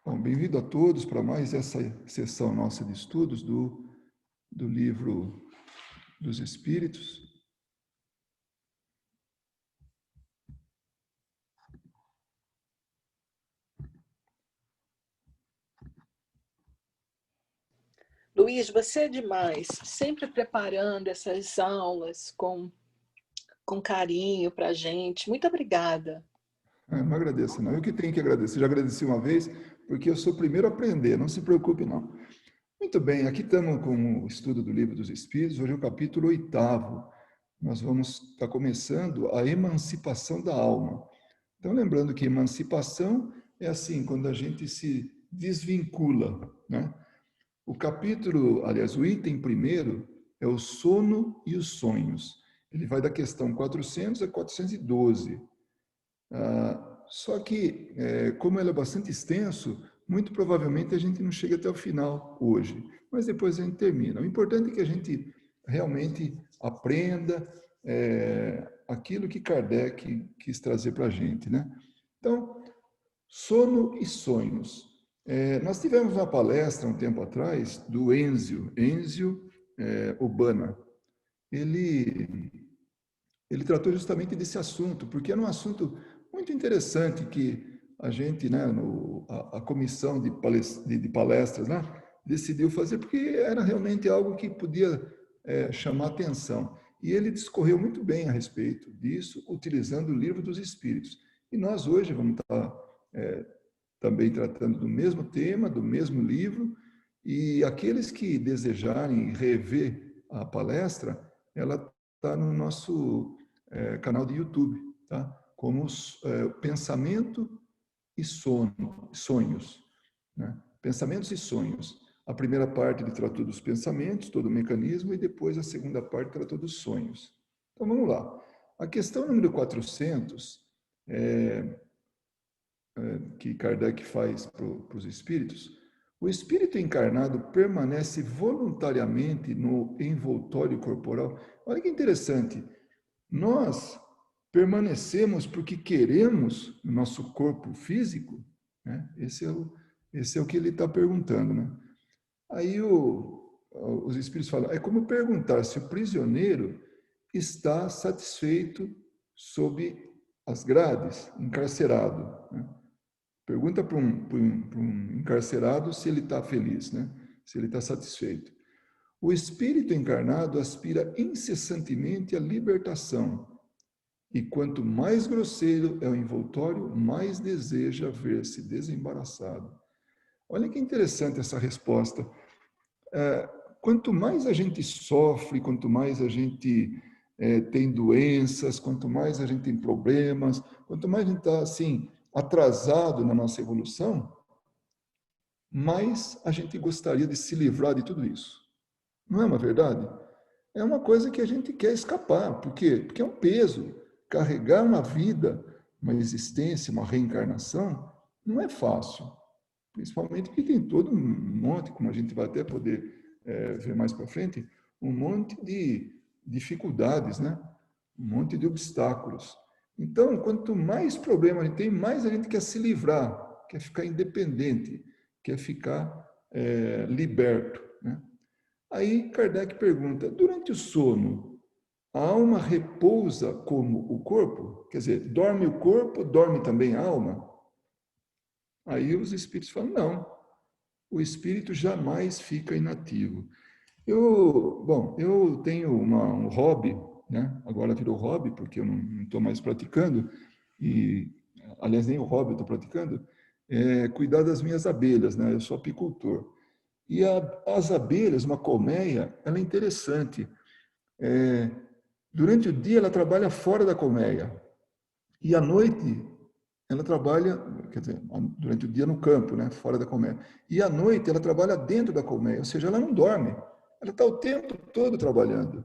Bom, bem-vindo a todos para mais essa sessão nossa de estudos do livro dos Espíritos. Luiz, você é demais, sempre preparando essas aulas com carinho para a gente. Muito obrigada. Não agradeço, não. Eu que tenho que agradecer. Já agradeci uma vez, porque eu sou o primeiro a aprender, não se preocupe, não. Muito bem, aqui estamos com o estudo do Livro dos Espíritos, hoje é o capítulo 8º. Nós vamos estar começando a emancipação da alma. Então, lembrando que emancipação é assim, quando a gente se desvincula, né? O capítulo, aliás, o item primeiro é o sono e os sonhos. Ele vai da questão 400 a 412. Só que, como ele é bastante extenso, muito provavelmente a gente não chega até o final hoje, mas depois a gente termina. O importante é que a gente realmente aprenda aquilo que Kardec quis trazer para a gente, né? Então, sono e sonhos. Nós tivemos uma palestra um tempo atrás do Enzio Urbana. Ele tratou justamente desse assunto, porque era um assunto muito interessante que a gente, né, a comissão de palestras, né, decidiu fazer, porque era realmente algo que podia chamar atenção. E ele discorreu muito bem a respeito disso, utilizando o Livro dos Espíritos. E nós hoje vamos estar também tratando do mesmo tema, do mesmo livro, e aqueles que desejarem rever a palestra, ela está no nosso canal de YouTube, tá? Como pensamento e sonhos, né? Pensamentos e sonhos. A primeira parte ele tratou dos pensamentos, todo o mecanismo, e depois a segunda parte tratou dos sonhos. Então vamos lá. A questão número 400 que Kardec faz para os espíritos, o espírito encarnado permanece voluntariamente no envoltório corporal. Olha que interessante. Nós permanecemos porque queremos no nosso corpo físico, né? Esse é o que ele está perguntando, né? Aí os espíritos falam, é como perguntar se o prisioneiro está satisfeito sob as grades, encarcerado, né? Pergunta para um encarcerado se ele está feliz, né? Se ele está satisfeito. O espírito encarnado aspira incessantemente à libertação, e quanto mais grosseiro é o envoltório, mais deseja ver-se desembaraçado. Olha que interessante essa resposta. Quanto mais a gente sofre, quanto mais a gente tem doenças, quanto mais a gente tem problemas, quanto mais a gente está assim atrasado na nossa evolução, mais a gente gostaria de se livrar de tudo isso. Não é uma verdade? É uma coisa que a gente quer escapar. Por quê? Porque é um peso. Carregar uma vida, uma existência, uma reencarnação, não é fácil. Principalmente porque tem todo um monte, como a gente vai até poder ver mais para frente, um monte de dificuldades, né? Um monte de obstáculos. Então, quanto mais problema a gente tem, mais a gente quer se livrar, quer ficar independente, quer ficar liberto, né? Aí Kardec pergunta, durante o sono, a alma repousa como o corpo? Quer dizer, dorme o corpo, dorme também a alma? Aí os espíritos falam, não, o espírito jamais fica inativo. Eu tenho um hobby, né? Agora virou hobby, porque eu não estou mais praticando, e, aliás, nem o hobby eu estou praticando, cuidar das minhas abelhas, né? Eu sou apicultor. E as abelhas, uma colmeia, ela é interessante. Durante o dia, ela trabalha fora da colmeia. E à noite, ela trabalha, quer dizer, durante o dia no campo, né, fora da colmeia. E à noite ela trabalha dentro da colmeia, ou seja, ela não dorme. Ela está o tempo todo trabalhando.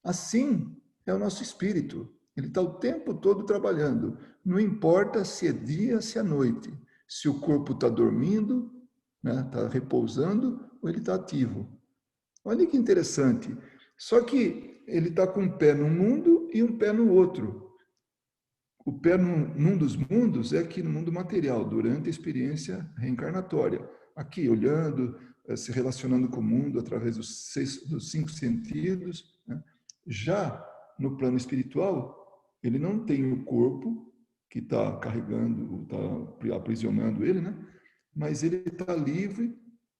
Assim é o nosso espírito. Ele está o tempo todo trabalhando. Não importa se é dia, se é noite. Se o corpo está dormindo, né, está repousando, ou ele está ativo. Olha que interessante. Só que ele está com um pé no mundo e um pé no outro. o pé num dos mundos é aqui no mundo material, durante a experiência reencarnatória. Aqui, olhando, se relacionando com o mundo através dos 5 sentidos. Né? Já no plano espiritual, ele não tem o corpo que está carregando, está aprisionando ele, né? Mas ele está livre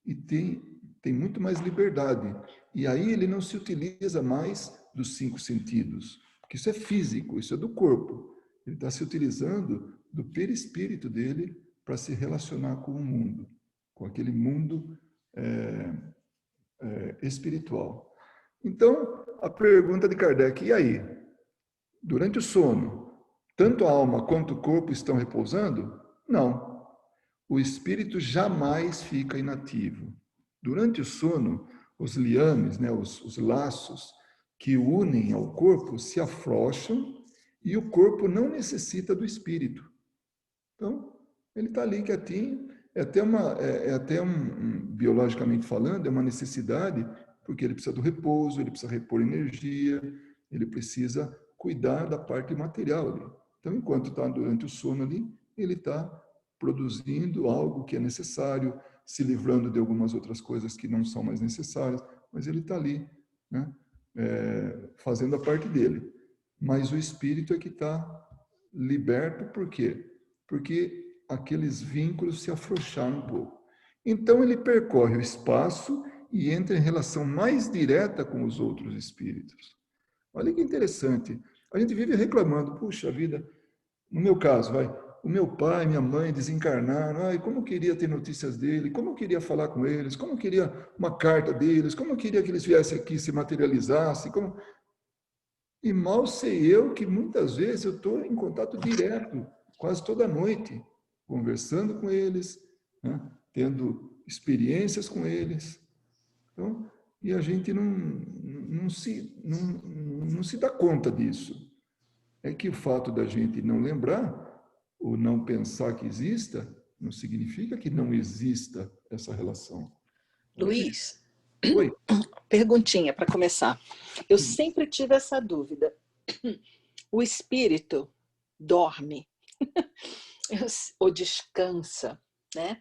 e tem muito mais liberdade. E aí ele não se utiliza mais dos 5 sentidos, porque isso é físico, isso é do corpo. Ele está se utilizando do perispírito dele para se relacionar com o mundo, com aquele mundo espiritual. Então, a pergunta de Kardec, e aí? Durante o sono, tanto a alma quanto o corpo estão repousando? Não. O espírito jamais fica inativo. Durante o sono, os liames, né, os laços que unem ao corpo se afrouxam e o corpo não necessita do espírito. Então, ele está ali quietinho, biologicamente falando, é uma necessidade, porque ele precisa do repouso, ele precisa repor energia, ele precisa cuidar da parte material ali. Então, enquanto está durante o sono ali, ele está produzindo algo que é necessário, se livrando de algumas outras coisas que não são mais necessárias, mas ele está ali, né, fazendo a parte dele. Mas o espírito é que está liberto, por quê? Porque aqueles vínculos se afrouxaram um pouco. Então ele percorre o espaço e entra em relação mais direta com os outros espíritos. Olha que interessante. A gente vive reclamando, puxa vida, no meu caso, o meu pai, minha mãe desencarnaram, como eu queria ter notícias dele, como eu queria falar com eles, como eu queria uma carta deles, como eu queria que eles viessem aqui, se materializassem, E mal sei eu que muitas vezes eu estou em contato direto, quase toda noite, conversando com eles, né? Tendo experiências com eles. Então, e a gente não se dá conta disso. É que o fato da gente não lembrar ou não pensar que exista, não significa que não exista essa relação. Luiz, Oi. Perguntinha para começar. Eu sempre tive essa dúvida. O espírito dorme ou descansa, né?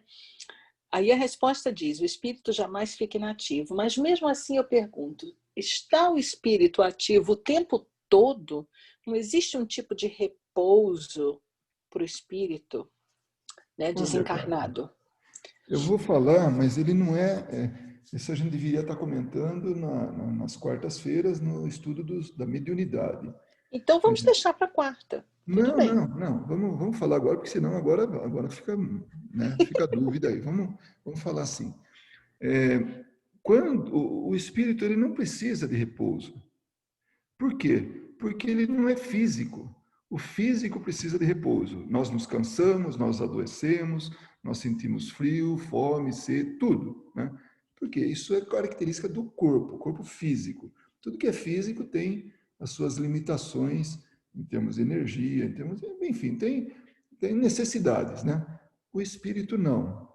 Aí a resposta diz, o espírito jamais fica inativo. Mas mesmo assim eu pergunto, está o espírito ativo o tempo todo? Não existe um tipo de repouso para o espírito, né, desencarnado? Eu vou falar, mas ele não isso a gente deveria estar comentando nas quartas-feiras no estudo da mediunidade. Então vamos deixar para quarta. Tudo bem. Não. Vamos falar agora, porque senão agora fica, né, fica dúvida aí. Vamos falar assim. Quando o espírito ele não precisa de repouso. Por quê? Porque ele não é físico. O físico precisa de repouso. Nós nos cansamos, nós adoecemos, nós sentimos frio, fome, sede, tudo, né? Porque isso é característica do corpo, o corpo físico. Tudo que é físico tem as suas limitações em termos de energia, enfim, tem necessidades, né? O espírito não.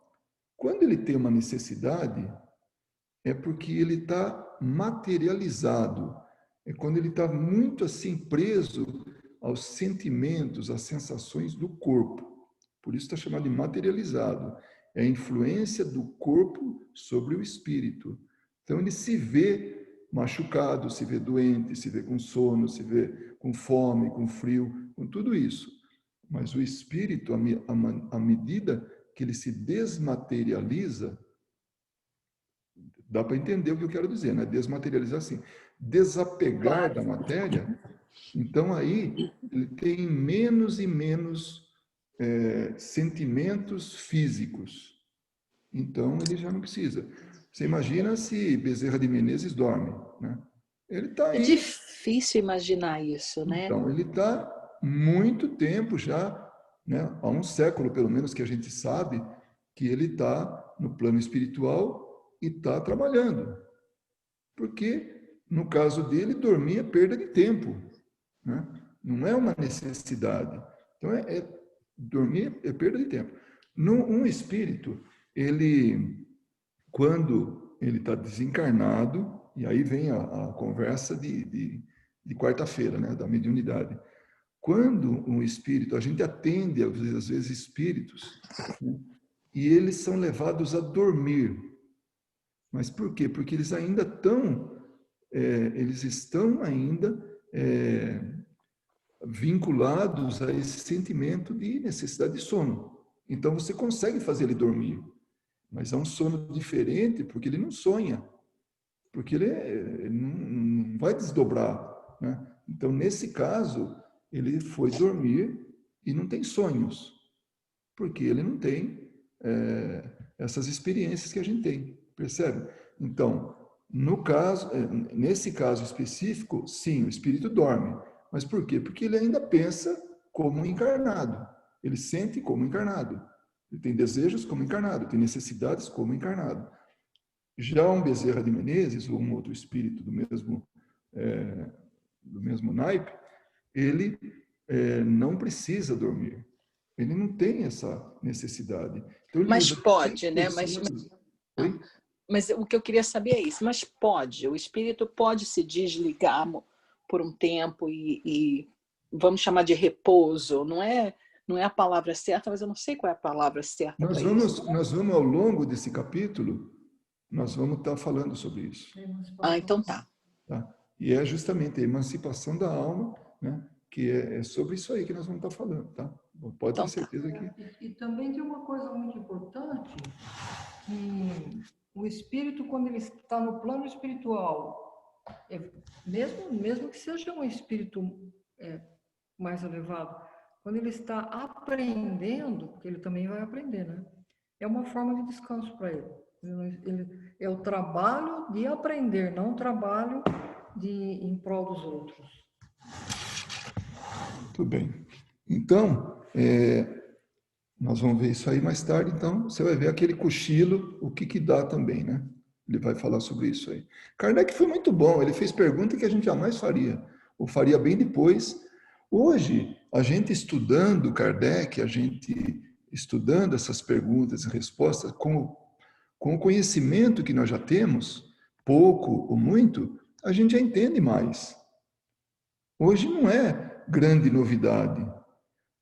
Quando ele tem uma necessidade, é porque ele está materializado. É quando ele está muito assim preso aos sentimentos, às sensações do corpo. Por isso está chamado de materializado. É a influência do corpo sobre o espírito. Então ele se vê machucado, se vê doente, se vê com sono, se vê com fome, com frio, com tudo isso. Mas o espírito, à medida que ele se desmaterializa, dá para entender o que eu quero dizer, né? Desmaterializar assim, desapegar da matéria. Então aí ele tem menos e menos sentimentos físicos. Então ele já não precisa. Você imagina se Bezerra de Menezes dorme, né? Ele está aí. É difícil imaginar isso, né? Então ele está muito tempo já, né? Há um século pelo menos que a gente sabe que ele está no plano espiritual e está trabalhando. Porque, no caso dele, dormir é perda de tempo. Né? Não é uma necessidade. Então, dormir é perda de tempo. Um espírito, quando ele está desencarnado, e aí vem a conversa de quarta-feira, né, da mediunidade. quando um espírito, a gente atende às vezes espíritos, né, e eles são levados a dormir. Mas por quê? Porque eles ainda estão ainda vinculados a esse sentimento de necessidade de sono. Então você consegue fazer ele dormir, mas é um sono diferente porque ele não sonha, porque ele não vai desdobrar, né? Então nesse caso ele foi dormir e não tem sonhos, porque ele não tem essas experiências que a gente tem, percebe? Então, nesse caso específico, sim, o espírito dorme. Mas por quê? Porque ele ainda pensa como um encarnado. Ele sente como encarnado. Ele tem desejos como encarnado, tem necessidades como encarnado. Já um Bezerra de Menezes, ou um outro espírito do mesmo naipe, ele não precisa dormir. Ele não tem essa necessidade. Então, ele Mas usa pode, né? Oi? Mas o que eu queria saber é isso. Mas pode, o espírito pode se desligar por um tempo e vamos chamar de repouso. Não é a palavra certa, mas eu não sei qual é a palavra certa para isso. Nós vamos, ao longo desse capítulo, nós vamos estar falando sobre isso. Ah, então tá. Tá? E é justamente a emancipação da alma, né? Que é sobre isso aí que nós vamos estar falando, tá? Pode ter certeza que... E também tem uma coisa muito importante, que o espírito, quando ele está no plano espiritual, mesmo que seja um espírito mais elevado, quando ele está aprendendo, porque ele também vai aprender, né? É uma forma de descanso para ele. É o trabalho de aprender, não o trabalho em prol dos outros. Tudo bem. Então, nós vamos ver isso aí mais tarde. Então, você vai ver aquele cochilo, o que dá também, né? Ele vai falar sobre isso aí. Kardec foi muito bom, ele fez pergunta que a gente jamais faria, ou faria bem depois. Hoje, a gente estudando Kardec, a gente estudando essas perguntas e respostas, com o conhecimento que nós já temos, pouco ou muito, a gente já entende mais. Hoje não é grande novidade,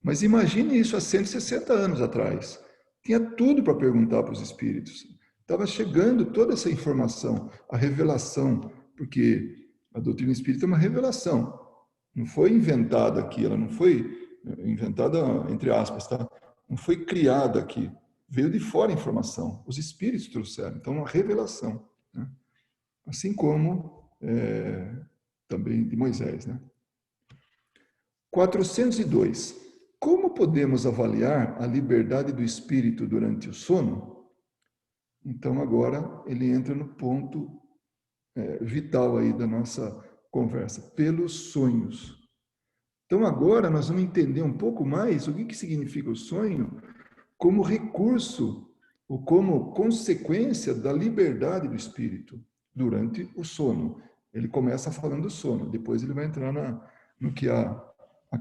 mas imagine isso há 160 anos atrás. Tinha tudo para perguntar para os espíritos. Estava chegando toda essa informação, a revelação, porque a doutrina espírita é uma revelação. Não foi inventada aqui, ela não foi inventada, entre aspas, tá? Não foi criada aqui. Veio de fora a informação. Os espíritos trouxeram. Então, uma revelação. Né? Assim como também de Moisés. Né? 402. Como podemos avaliar a liberdade do espírito durante o sono? Então, agora, ele entra no ponto vital aí da nossa conversa, pelos sonhos. Então, agora, nós vamos entender um pouco mais o que significa o sonho como recurso ou como consequência da liberdade do espírito durante o sono. Ele começa falando do sono, depois ele vai entrar no que a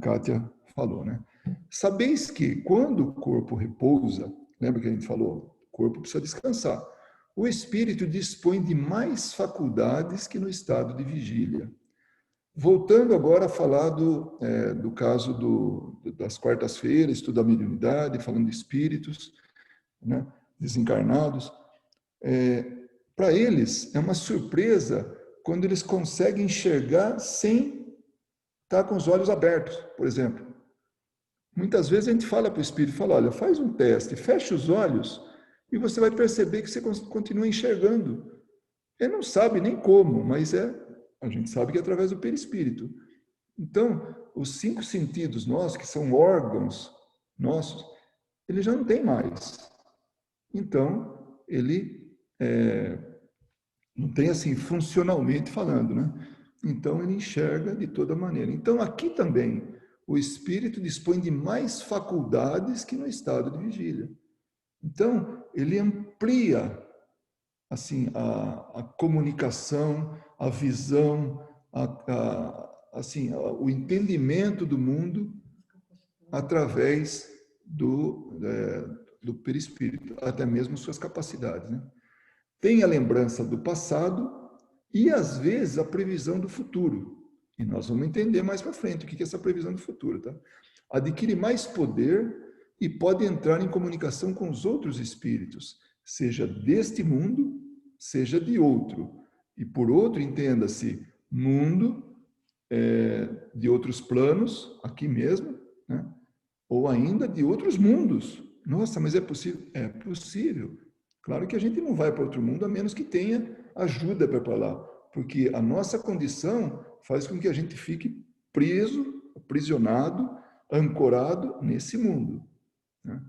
Kátia falou, né? Sabeis que quando o corpo repousa, lembra que a gente falou, o corpo precisa descansar, o espírito dispõe de mais faculdades que no estado de vigília. Voltando agora a falar do caso das quartas-feiras, estudo da mediunidade, falando de espíritos, né, desencarnados, para eles é uma surpresa quando eles conseguem enxergar sem estar com os olhos abertos, por exemplo. Muitas vezes a gente fala para o espírito, olha, faz um teste, fecha os olhos e você vai perceber que você continua enxergando. Ele não sabe nem como, mas a gente sabe que é através do perispírito. Então, os 5 sentidos nossos, que são órgãos nossos, ele já não tem mais. Então, ele não tem assim, funcionalmente falando, né? Então, ele enxerga de toda maneira. Então, aqui também, o espírito dispõe de mais faculdades que no estado de vigília. Então, ele amplia assim a comunicação, a visão, assim, o entendimento do mundo através do perispírito, até mesmo suas capacidades, né? Tem a lembrança do passado e, às vezes, a previsão do futuro. E nós vamos entender mais para frente o que é essa previsão do futuro, tá? Adquire mais poder e pode entrar em comunicação com os outros espíritos, seja deste mundo, seja de outro. E por outro, entenda-se, mundo de outros planos, aqui mesmo, né? Ou ainda de outros mundos. Nossa, mas é possível? É possível. Claro que a gente não vai para outro mundo a menos que tenha ajuda para lá, porque a nossa condição faz com que a gente fique preso, aprisionado, ancorado nesse mundo, né?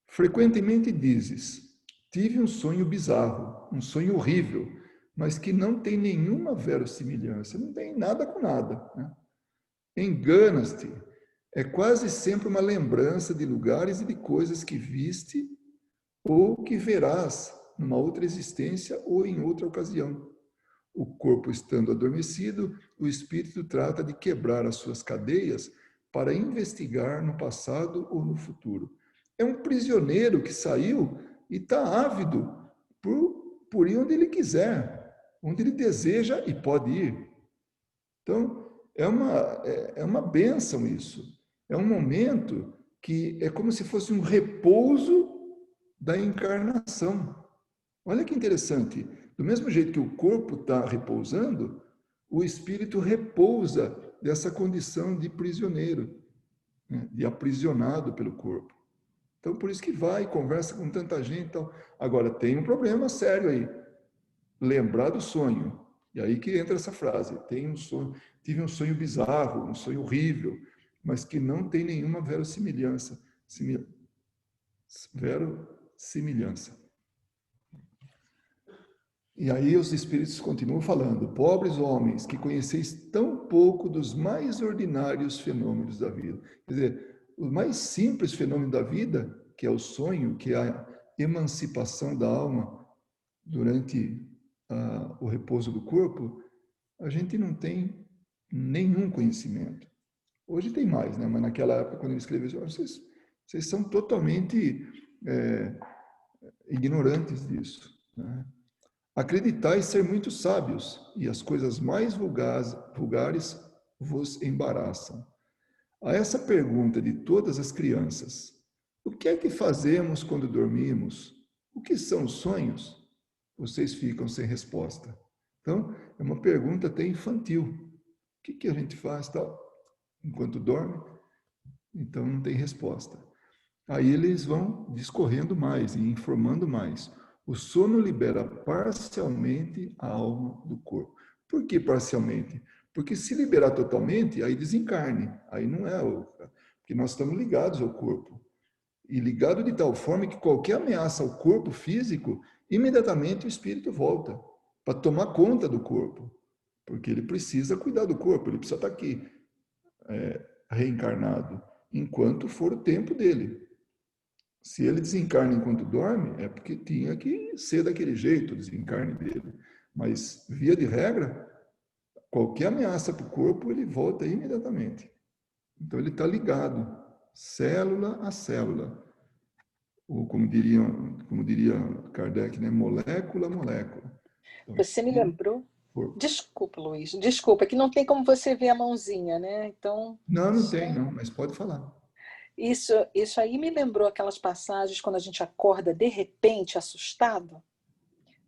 Frequentemente dizes, tive um sonho bizarro, um sonho horrível, mas que não tem nenhuma verossimilhança, não tem nada com nada, né? Enganas-te, é quase sempre uma lembrança de lugares e de coisas que viste ou que verás numa outra existência ou em outra ocasião. O corpo estando adormecido, o espírito trata de quebrar as suas cadeias para investigar no passado ou no futuro. É um prisioneiro que saiu e está ávido por ir onde ele quiser, onde ele deseja e pode ir. Então, é uma bênção isso. É um momento que é como se fosse um repouso da encarnação. Olha que interessante. Do mesmo jeito que o corpo está repousando, o espírito repousa dessa condição de prisioneiro, né? De aprisionado pelo corpo. Então, por isso que vai e conversa com tanta gente. Então. Agora, tem um problema sério aí. Lembrar do sonho. E aí que entra essa frase. Tive um sonho bizarro, um sonho horrível, mas que não tem nenhuma verossimilhança. Verossimilhança. E aí os espíritos continuam falando, pobres homens, que conheceis tão pouco dos mais ordinários fenômenos da vida. Quer dizer, o mais simples fenômeno da vida, que é o sonho, que é a emancipação da alma durante o repouso do corpo, a gente não tem nenhum conhecimento. Hoje tem mais, né? Mas naquela época, quando ele escreveu, vocês são totalmente ignorantes disso, né? Acreditais ser muito sábios, e as coisas mais vulgares vos embaraçam. A essa pergunta de todas as crianças, o que é que fazemos quando dormimos? O que são os sonhos? Vocês ficam sem resposta. Então, é uma pergunta até infantil. O que a gente faz tal, enquanto dorme? Então, não tem resposta. Aí eles vão discorrendo mais e informando mais. O sono libera parcialmente a alma do corpo. Por que parcialmente? Porque se liberar totalmente, aí desencarne. Aí não é porque nós estamos ligados ao corpo. E ligado de tal forma que qualquer ameaça ao corpo físico, imediatamente o espírito volta para tomar conta do corpo. Porque ele precisa cuidar do corpo, ele precisa estar aqui, reencarnado, enquanto for o tempo dele. Se ele desencarna enquanto dorme, é porque tinha que ser daquele jeito, o desencarne dele. Mas, via de regra, qualquer ameaça para o corpo, ele volta imediatamente. Então, ele está ligado, célula a célula. Ou, como diria Kardec, né? Molécula a molécula. Então, você me lembrou? Desculpa, Luiz. Desculpa, que não tem como você ver a mãozinha, né? Então. Não tem, não, mas pode falar. Isso aí me lembrou aquelas passagens quando a gente acorda de repente assustado,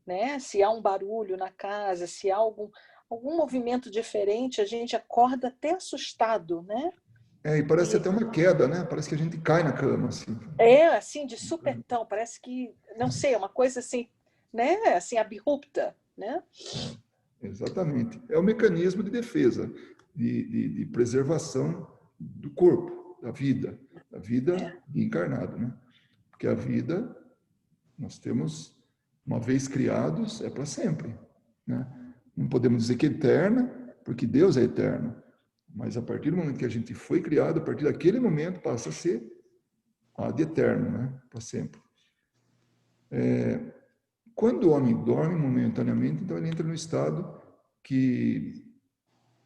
né? Se há um barulho na casa, se há algum movimento diferente, a gente acorda até assustado, né? E parece até uma queda, né? Parece que a gente cai na cama, assim. Assim, de supetão, parece que, não sei, é uma coisa assim, né? Assim, abrupta, né? Exatamente. É o mecanismo de defesa, de preservação do corpo, da vida encarnado, né? Porque a vida, nós temos, uma vez criados, é para sempre, né? Não podemos dizer que é eterna, porque Deus é eterno, mas a partir do momento que a gente foi criado, a partir daquele momento passa a ser de eterno, né? Para sempre. Quando o homem dorme momentaneamente, então ele entra no estado que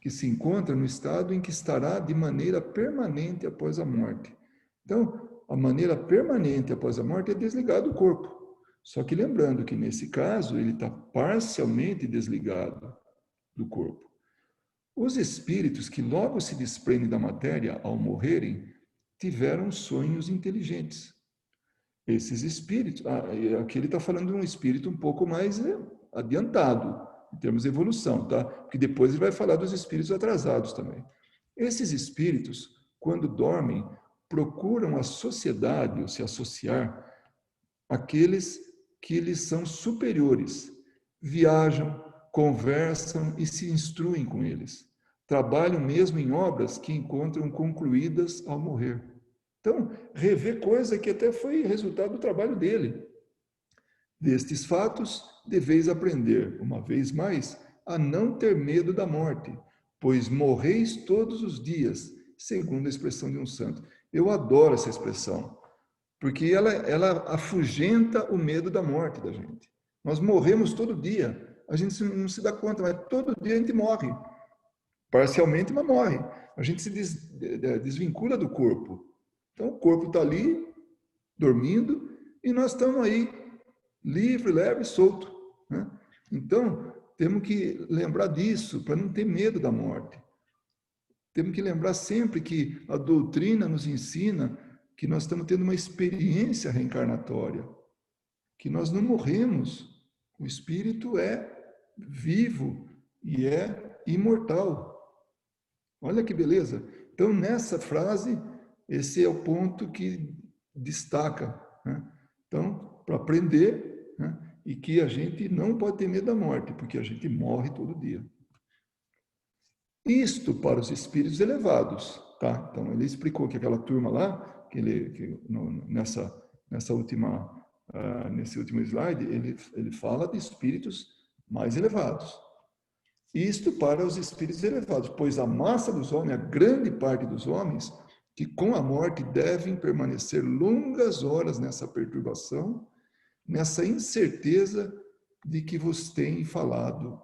se encontra no estado em que estará de maneira permanente após a morte. Então, a maneira permanente após a morte é desligar do corpo. Só que lembrando que nesse caso ele está parcialmente desligado do corpo. Os espíritos que logo se desprendem da matéria ao morrerem tiveram sonhos inteligentes. Esses espíritos, aqui ele está falando de um espírito um pouco mais adiantado, em termos de evolução, tá? Porque depois ele vai falar dos espíritos atrasados também. Esses espíritos, quando dormem, procuram a sociedade, ou se associar, àqueles que lhes são superiores. Viajam, conversam e se instruem com eles. Trabalham mesmo em obras que encontram concluídas ao morrer. Então, rever coisa que até foi resultado do trabalho dele. Destes fatos, deveis aprender, uma vez mais, a não ter medo da morte, pois morreis todos os dias, segundo a expressão de um santo. Eu adoro essa expressão, porque ela afugenta o medo da morte da gente. Nós morremos todo dia, a gente não se dá conta, mas todo dia a gente morre. Parcialmente, mas morre. A gente se desvincula do corpo. Então, o corpo está ali, dormindo, e nós estamos aí, livre, leve e solto. Né? Então, temos que lembrar disso, para não ter medo da morte. Temos que lembrar sempre que a doutrina nos ensina que nós estamos tendo uma experiência reencarnatória, que nós não morremos. O espírito é vivo e é imortal. Olha que beleza. Então, nessa frase, esse é o ponto que destaca. Né? Então, para aprender, né? E que a gente não pode ter medo da morte, porque a gente morre todo dia. Isto para os espíritos elevados. Tá? Então, ele explicou que aquela turma lá, nesse último slide, ele fala de espíritos mais elevados. Isto para os espíritos elevados, pois a massa dos homens, a grande parte dos homens, que com a morte devem permanecer longas horas nessa perturbação, nessa incerteza de que vos tem falado.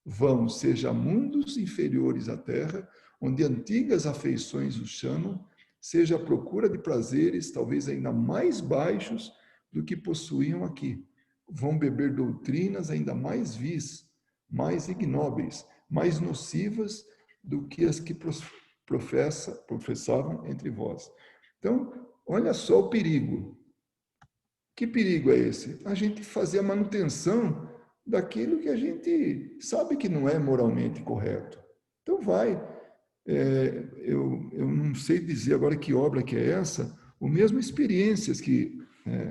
Vão, seja a mundos inferiores à terra, onde antigas afeições os chamam, seja a procura de prazeres, talvez ainda mais baixos do que possuíam aqui. Vão beber doutrinas ainda mais vis, mais ignóbeis, mais nocivas do que as que professavam entre vós. Então, olha só o perigo. Que perigo é esse? A gente fazer a manutenção daquilo que a gente sabe que não é moralmente correto. Então vai. Eu não sei dizer agora que obra que é essa, ou mesmo experiências que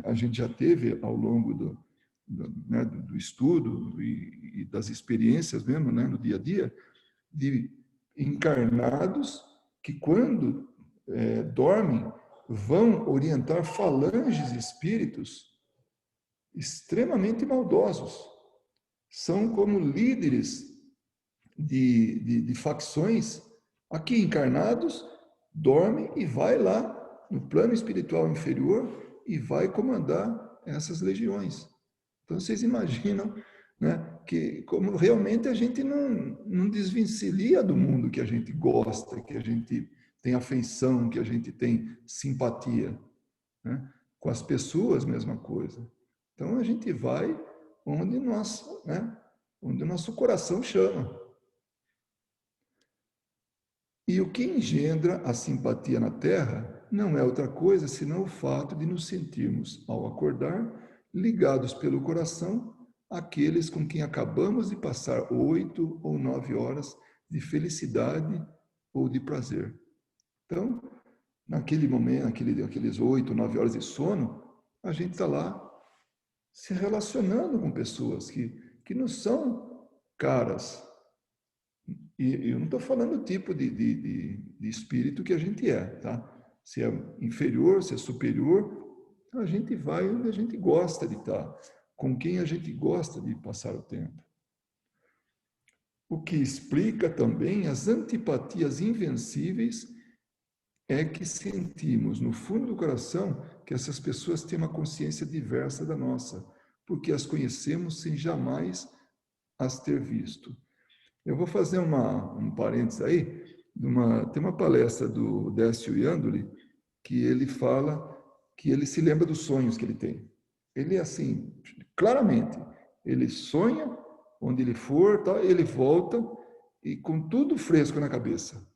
a gente já teve ao longo do estudo e das experiências mesmo, né, no dia a dia, de encarnados que quando dormem vão orientar falanges de espíritos extremamente maldosos. São como líderes de facções, aqui encarnados, dormem e vai lá no plano espiritual inferior e vai comandar essas legiões. Então, vocês imaginam, né, que como realmente a gente não desvencilha do mundo que a gente gosta, que a gente tem afeição, que a gente tem simpatia. Né? Com as pessoas, mesma coisa. Então, a gente vai onde o nosso coração chama. E o que engendra a simpatia na Terra não é outra coisa senão o fato de nos sentirmos, ao acordar, ligados pelo coração àqueles com quem acabamos de passar 8 ou 9 horas de felicidade ou de prazer. Então, naquele momento, aqueles 8, 9 horas de sono, a gente está lá se relacionando com pessoas que não são caras. E eu não estou falando do tipo de espírito que a gente é, tá? Se é inferior, se é superior, a gente vai onde a gente gosta de estar, com quem a gente gosta de passar o tempo. O que explica também as antipatias invencíveis é que sentimos no fundo do coração que essas pessoas têm uma consciência diversa da nossa, porque as conhecemos sem jamais as ter visto. Eu vou fazer um parênteses aí, tem uma palestra do Décio Iandoli, que ele fala que ele se lembra dos sonhos que ele tem. Ele é assim, claramente, ele sonha onde ele for, tá, ele volta e com tudo fresco na cabeça.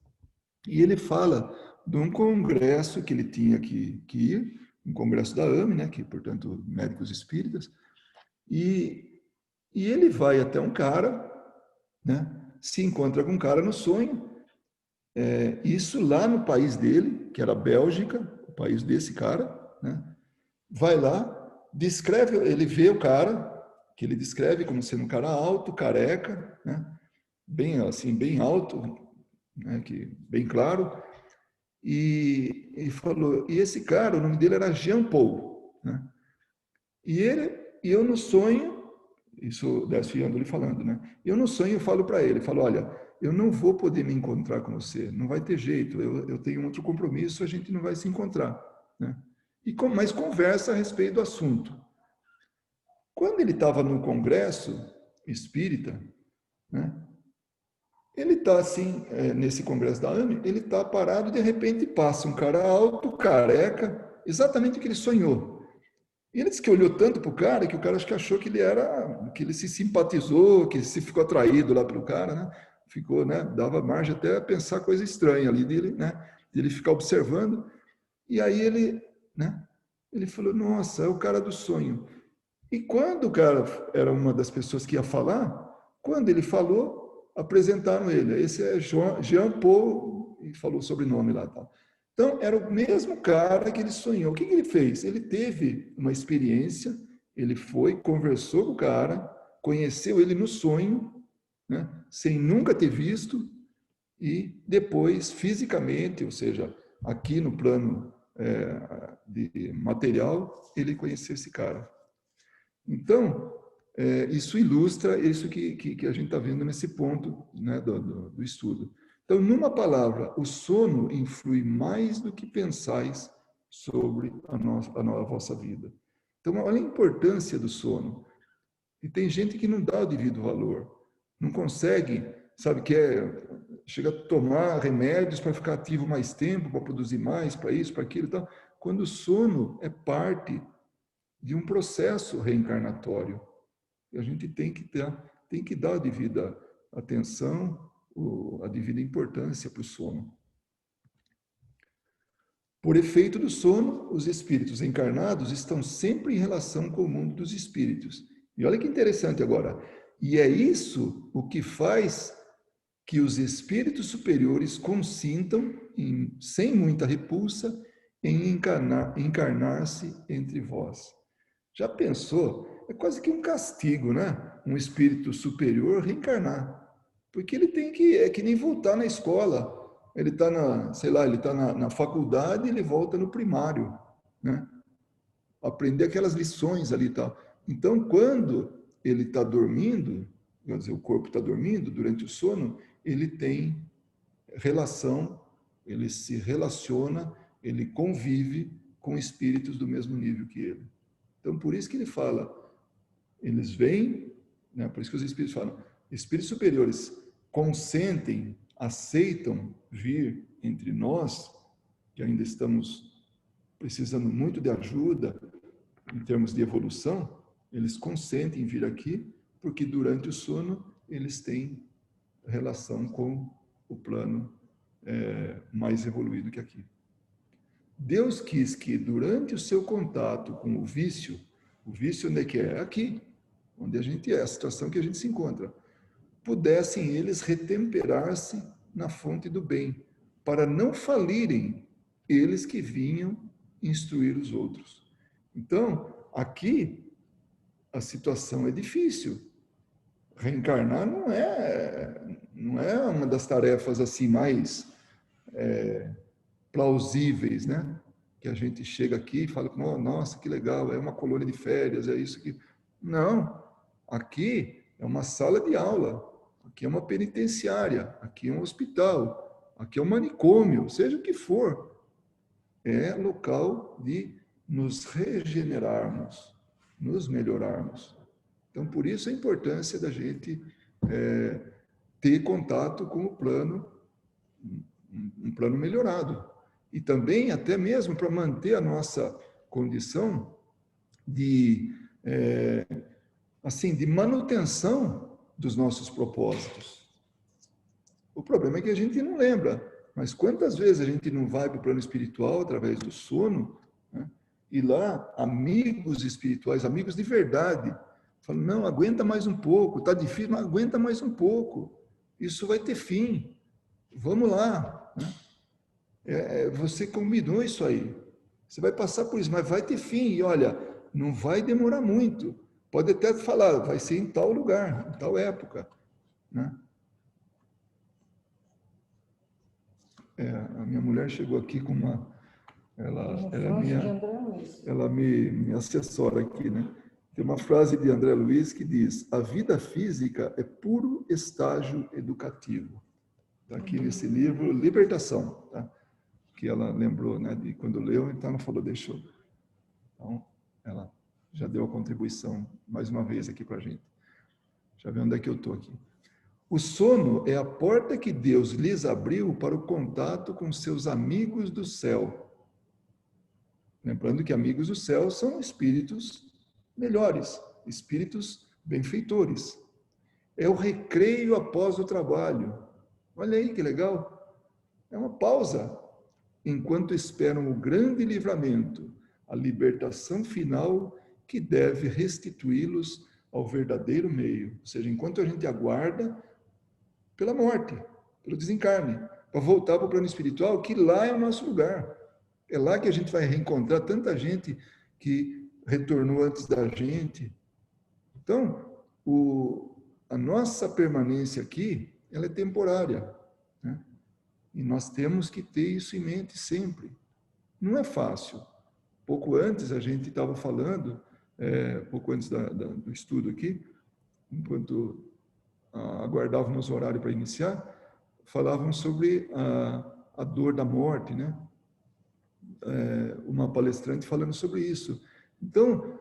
E ele fala de um congresso que ele tinha que ir, um congresso da AME, né, que, portanto, médicos espíritas, e ele vai até um cara, né, se encontra com um cara no sonho, isso lá no país dele, que era a Bélgica, o país desse cara, né, vai lá, descreve, ele vê o cara, que ele descreve como sendo um cara alto, careca, né, bem assim, bem alto, né, que, bem claro, e falou, e esse cara, o nome dele era Jean Paul, né, e eu no sonho, isso Décio lhe falando, né, eu no sonho falo para ele, falo, olha, eu não vou poder me encontrar com você, não vai ter jeito, eu tenho outro compromisso, a gente não vai se encontrar, né, mas conversa a respeito do assunto. Quando ele estava no congresso espírita, né, ele está assim, nesse congresso da AME, ele está parado e de repente passa um cara alto, careca, exatamente o que ele sonhou. E ele disse que olhou tanto para o cara que o cara acho que achou que ele se simpatizou, que se ficou atraído lá pelo cara, né? Ficou, né? Dava margem até a pensar coisa estranha ali dele, né? Dele ficar observando. E aí ele, né? Ele falou, nossa, é o cara do sonho. E quando o cara era uma das pessoas que ia falar, quando ele falou, apresentaram ele. Esse é Jean Paul, e falou o sobrenome lá. Tal. Então, era o mesmo cara que ele sonhou. O que ele fez? Ele teve uma experiência, ele foi, conversou com o cara, conheceu ele no sonho, né, sem nunca ter visto, e depois, fisicamente, ou seja, aqui no plano de material, ele conheceu esse cara. Então, isso ilustra isso que a gente está vendo nesse ponto, né, do estudo. Então, numa palavra, o sono influi mais do que pensais sobre a vossa vida. Então, olha a importância do sono. E tem gente que não dá o devido valor, não consegue, sabe, chega a tomar remédios para ficar ativo mais tempo, para produzir mais, para isso, para aquilo e tal, quando o sono é parte de um processo reencarnatório. E a gente tem que dar a devida atenção, a devida importância para o sono. Por efeito do sono, os espíritos encarnados estão sempre em relação com o mundo dos espíritos. E olha que interessante agora. E é isso o que faz que os espíritos superiores consintam, sem muita repulsa, em encarnar-se entre vós. Já pensou? É quase que um castigo, né? Um espírito superior reencarnar. Porque ele tem que, é que nem voltar na escola. Ele está ele está na faculdade e ele volta no primário, né? Aprender aquelas lições ali e tal. Então, quando ele está dormindo, quer dizer, o corpo está dormindo, durante o sono, ele tem relação, ele se relaciona, ele convive com espíritos do mesmo nível que ele. Então, por isso que ele fala, eles vêm, né, por isso que os espíritos falam, espíritos superiores consentem, aceitam vir entre nós, que ainda estamos precisando muito de ajuda em termos de evolução, eles consentem vir aqui, porque durante o sono eles têm relação com o plano mais evoluído que aqui. Deus quis que durante o seu contato com o vício onde é que é? Aqui, onde a gente é, a situação que a gente se encontra, pudessem eles retemperar-se na fonte do bem, para não falirem eles que vinham instruir os outros. Então, aqui, a situação é difícil. Reencarnar não é uma das tarefas assim mais plausíveis, né? Que a gente chega aqui e fala, nossa, que legal, é uma colônia de férias, é isso que... Não, aqui é uma sala de aula, aqui é uma penitenciária, aqui é um hospital, aqui é um manicômio, seja o que for. É local de nos regenerarmos, nos melhorarmos. Então, por isso a importância da gente ter contato com o plano, um plano melhorado. E também, até mesmo, para manter a nossa condição de, assim, de manutenção dos nossos propósitos. O problema é que a gente não lembra. Mas quantas vezes a gente não vai para o plano espiritual através do sono, né? E lá, amigos espirituais, amigos de verdade, falam, não, aguenta mais um pouco, está difícil, mas aguenta mais um pouco. Isso vai ter fim. Vamos lá. Né? Você combinou isso aí. Você vai passar por isso, mas vai ter fim. E olha, não vai demorar muito. Pode até falar, vai ser em tal lugar, em tal época. Né? A minha mulher chegou aqui com uma... Ela me assessora aqui, né? Tem uma frase de André Luiz que diz: a vida física é puro estágio educativo. Está aqui nesse livro, Libertação, tá? Que ela lembrou, né, de quando leu, então ela falou, deixou. Então, ela já deu a contribuição mais uma vez aqui para a gente. Já vê onde é que eu estou aqui. O sono é a porta que Deus lhes abriu para o contato com seus amigos do céu. Lembrando que amigos do céu são espíritos melhores, espíritos benfeitores. É o recreio após o trabalho. Olha aí que legal. É uma pausa, enquanto esperam o grande livramento, a libertação final que deve restituí-los ao verdadeiro meio. Ou seja, enquanto a gente aguarda pela morte, pelo desencarne, para voltar para o plano espiritual, que lá é o nosso lugar. É lá que a gente vai reencontrar tanta gente que retornou antes da gente. Então, a nossa permanência aqui, ela é temporária, né? E nós temos que ter isso em mente sempre. Não é fácil. Pouco antes a gente estava falando, pouco antes do estudo aqui, enquanto aguardávamos o horário para iniciar, falávamos sobre a dor da morte, né? Uma palestrante falando sobre isso. Então,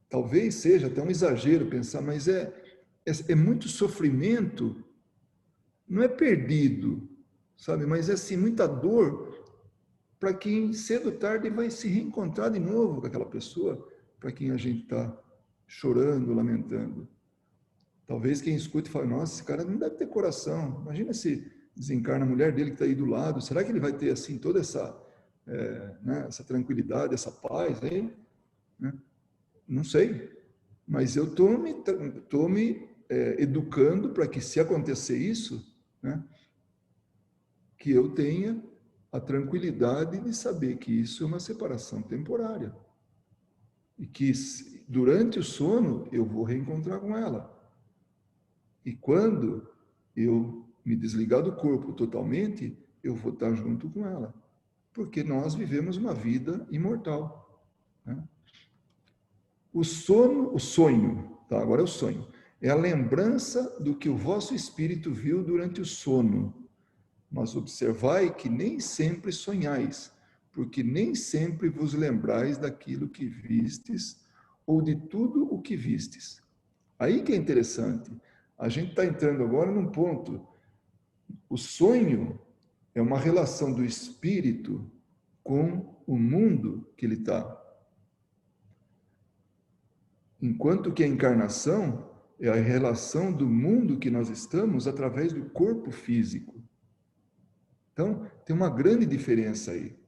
talvez seja até um exagero pensar, mas é muito sofrimento, não é perdido, sabe? Mas é assim, muita dor para quem cedo ou tarde vai se reencontrar de novo com aquela pessoa, para quem a gente está chorando, lamentando. Talvez quem escute fale, nossa, esse cara não deve ter coração. Imagina se desencarna a mulher dele que está aí do lado. Será que ele vai ter assim toda essa, né, essa tranquilidade, essa paz aí? Né? Não sei. Mas eu estou me educando para que, se acontecer isso, né, que eu tenha a tranquilidade de saber que isso é uma separação temporária. E que durante o sono eu vou reencontrar com ela. E quando eu me desligar do corpo totalmente, eu vou estar junto com ela. Porque nós vivemos uma vida imortal. Né? O sonho, tá? Agora é o sonho. É a lembrança do que o vosso espírito viu durante o sono. Mas observai que nem sempre sonhais, porque nem sempre vos lembrais daquilo que vistes ou de tudo o que vistes. Aí que é interessante. A gente está entrando agora num ponto. O sonho é uma relação do espírito com o mundo que ele está. Enquanto que a encarnação é a relação do mundo que nós estamos através do corpo físico. Então, tem uma grande diferença aí.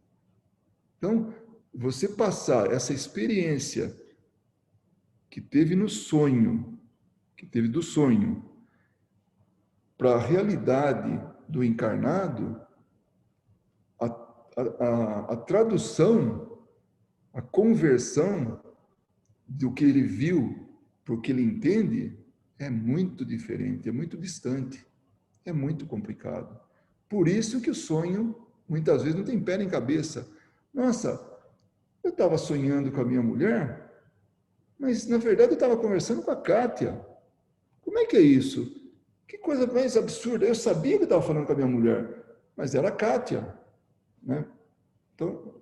Então, você passar essa experiência que teve no sonho, que teve do sonho, para a realidade do encarnado, a tradução, a conversão do que ele viu para o que ele entende é muito diferente, é muito distante, é muito complicado. Por isso que o sonho, muitas vezes, não tem pé nem cabeça. Nossa, eu estava sonhando com a minha mulher, mas, na verdade, eu estava conversando com a Kátia. Como é que é isso? Que coisa mais absurda. Eu sabia que eu estava falando com a minha mulher, mas era a Kátia. Né? Então,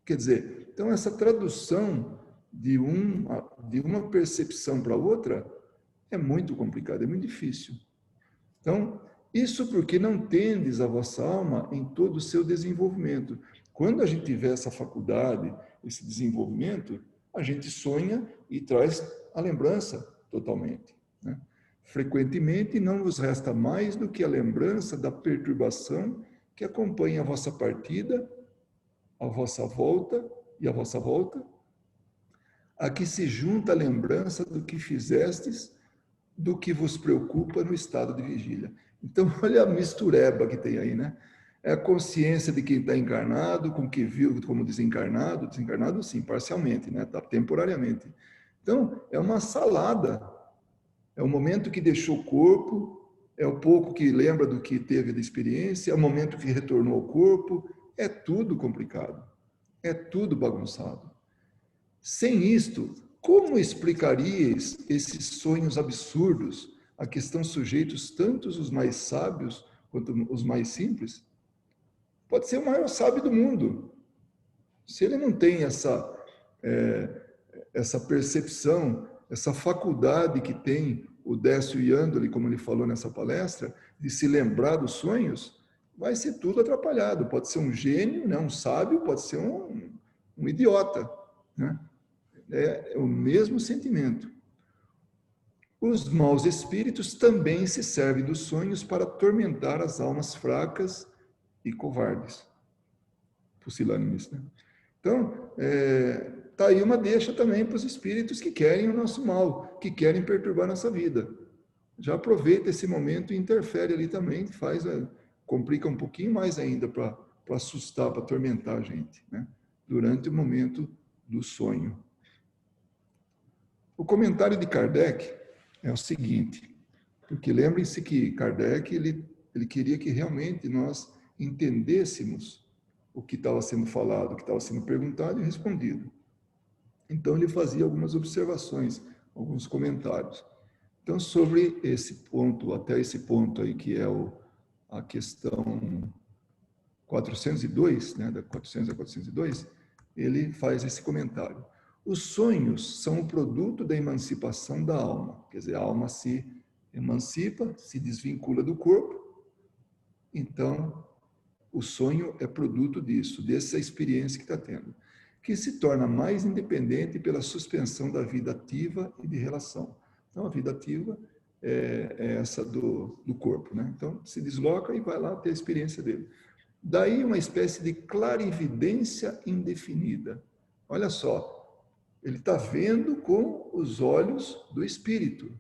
quer dizer, então essa tradução de uma percepção para outra é muito complicada, é muito difícil. Então, isso porque não tendes a vossa alma em todo o seu desenvolvimento. Quando a gente tiver essa faculdade, esse desenvolvimento, a gente sonha e traz a lembrança totalmente. Né? Frequentemente não vos resta mais do que a lembrança da perturbação que acompanha a vossa partida, a vossa volta e a vossa volta, a que se junta a lembrança do que fizestes, do que vos preocupa no estado de vigília. Então, olha a mistureba que tem aí, né? É a consciência de quem está encarnado, com o que viu como desencarnado, desencarnado sim, parcialmente, né? Tá, temporariamente. Então, é uma salada. É o momento que deixou o corpo, é o pouco que lembra do que teve da experiência, é o momento que retornou ao corpo, é tudo complicado, é tudo bagunçado. Sem isto, como explicaríeis esses sonhos absurdos a que estão sujeitos tanto os mais sábios quanto os mais simples? Pode ser o maior sábio do mundo. Se ele não tem essa percepção, essa faculdade que tem o Décio Iandoli, como ele falou nessa palestra, de se lembrar dos sonhos, vai ser tudo atrapalhado. Pode ser um gênio, né? Um sábio, pode ser um idiota, né? É o mesmo sentimento. Os maus espíritos também se servem dos sonhos para atormentar as almas fracas e covardes. Pusilânimes, né? Então, tá aí uma deixa também para os espíritos que querem o nosso mal, que querem perturbar a nossa vida. Já aproveita esse momento e interfere ali também, complica um pouquinho mais ainda para assustar, para atormentar a gente, né? Durante o momento do sonho. O comentário de Kardec é o seguinte, porque lembrem-se que Kardec ele queria que realmente nós entendêssemos o que estava sendo falado, o que estava sendo perguntado e respondido. Então, ele fazia algumas observações, alguns comentários. Então, sobre esse ponto, até esse ponto aí, que é a questão 402, né, da 400 a 402, ele faz esse comentário. Os sonhos são o produto da emancipação da alma. Quer dizer, a alma se emancipa, se desvincula do corpo. Então, o sonho é produto disso, dessa experiência que está tendo, que se torna mais independente pela suspensão da vida ativa e de relação. Então, a vida ativa é essa do corpo, né? Então, se desloca e vai lá ter a experiência dele. Daí uma espécie de clarividência indefinida. Olha só, ele está vendo com os olhos do espírito,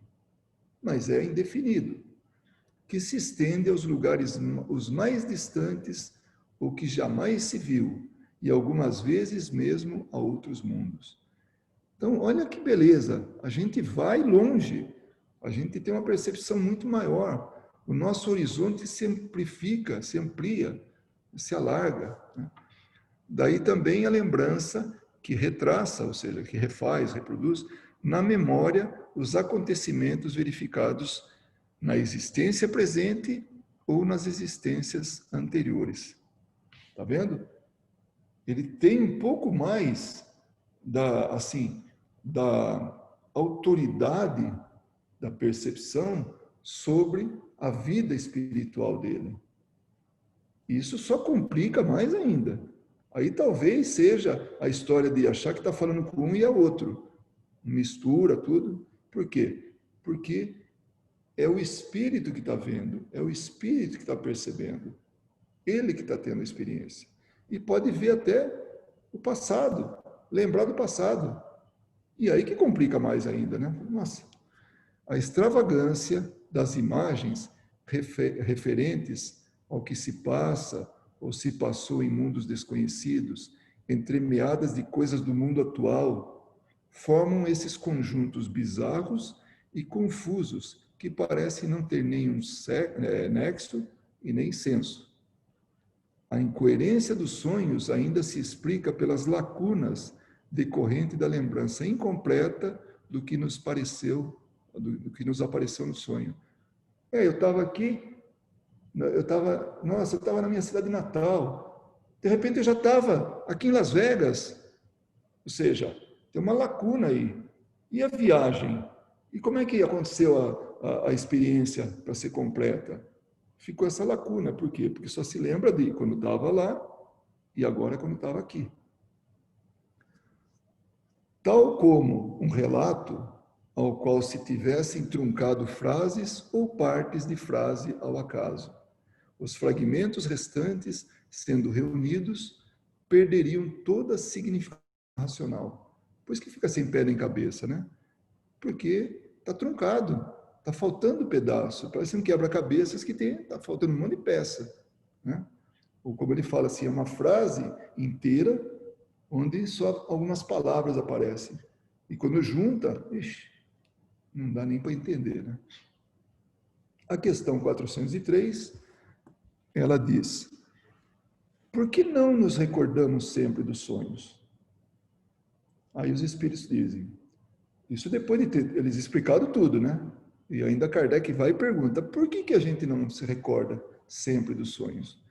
mas é indefinido, que se estende aos lugares os mais distantes, ou que jamais se viu, e algumas vezes mesmo a outros mundos. Então, olha que beleza, a gente vai longe, a gente tem uma percepção muito maior, o nosso horizonte se amplifica, se amplia, se alarga, né? Daí também a lembrança que retraça, ou seja, que refaz, reproduz, na memória os acontecimentos verificados na existência presente ou nas existências anteriores. Está vendo? Ele tem um pouco mais da autoridade da percepção sobre a vida espiritual dele. Isso só complica mais ainda. Aí talvez seja a história de achar que está falando com um e é outro. Mistura tudo. Por quê? Porque é o espírito que está vendo, é o espírito que está percebendo. Ele que está tendo a experiência. E pode ver até o passado, lembrar do passado. E aí que complica mais ainda, né? Nossa, a extravagância das imagens referentes ao que se passa ou se passou em mundos desconhecidos, entremeadas de coisas do mundo atual, formam esses conjuntos bizarros e confusos que parecem não ter nenhum nexo e nem senso. A incoerência dos sonhos ainda se explica pelas lacunas decorrentes da lembrança incompleta do que nos pareceu, do que nos apareceu no sonho. Eu estava aqui, eu estava na minha cidade natal. De repente eu já estava aqui em Las Vegas. Ou seja, tem uma lacuna aí. E a viagem? E como é que aconteceu a experiência para ser completa? Ficou essa lacuna. Por quê? Porque só se lembra de quando estava lá e agora quando estava aqui. Tal como um relato ao qual se tivessem truncado frases ou partes de frase ao acaso. Os fragmentos restantes, sendo reunidos, perderiam toda a significação racional. Por isso que fica sem pé nem cabeça, né? Porque está truncado, está faltando pedaço, parece um quebra-cabeças que está faltando um monte de peça, né? Ou como ele fala assim, é uma frase inteira onde só algumas palavras aparecem. E quando junta, não dá nem para entender, né? A questão 403, ela diz: por que não nos recordamos sempre dos sonhos? Aí os espíritos dizem, isso depois de ter eles explicado tudo, né? E ainda Kardec vai e pergunta, por que a gente não se recorda sempre dos sonhos?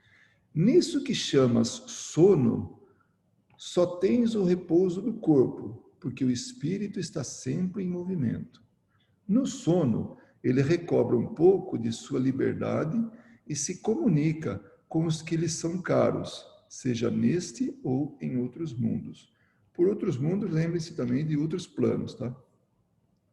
Nisso que chamas sono, só tens o repouso do corpo, porque o espírito está sempre em movimento. No sono, ele recobra um pouco de sua liberdade e se comunica com os que lhe são caros, seja neste ou em outros mundos. Por outros mundos, lembre-se também de outros planos, tá?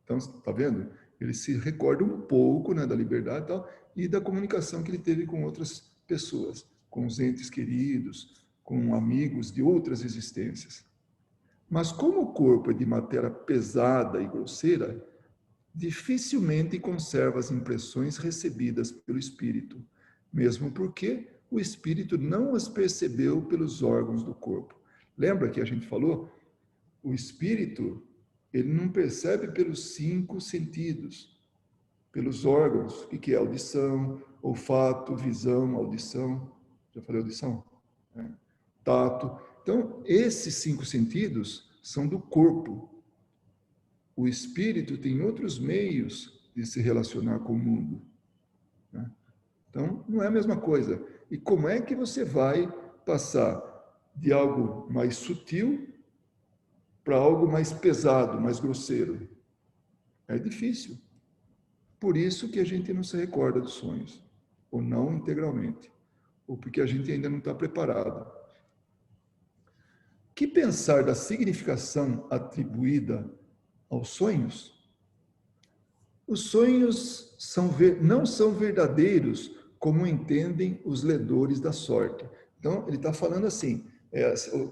Então, tá vendo? Ele se recorda um pouco, né, da liberdade e tal, e da comunicação que ele teve com outras pessoas, com os entes queridos, com amigos de outras existências. Mas como o corpo é de matéria pesada e grosseira, dificilmente conserva as impressões recebidas pelo espírito, mesmo porque o espírito não as percebeu pelos órgãos do corpo. Lembra que a gente falou? O espírito, ele não percebe pelos 5 sentidos, pelos órgãos. O que é audição, olfato, visão, audição. Já falei audição? É. Tato. Então, esses 5 sentidos são do corpo. O espírito tem outros meios de se relacionar com o mundo, né? Então, não é a mesma coisa. E como é que você vai passar de algo mais sutil para algo mais pesado, mais grosseiro? É difícil. Por isso que a gente não se recorda dos sonhos, ou não integralmente, ou porque a gente ainda não está preparado. Que pensar da significação atribuída aos sonhos? Os sonhos não são verdadeiros como entendem os ledores da sorte. Então, ele está falando assim,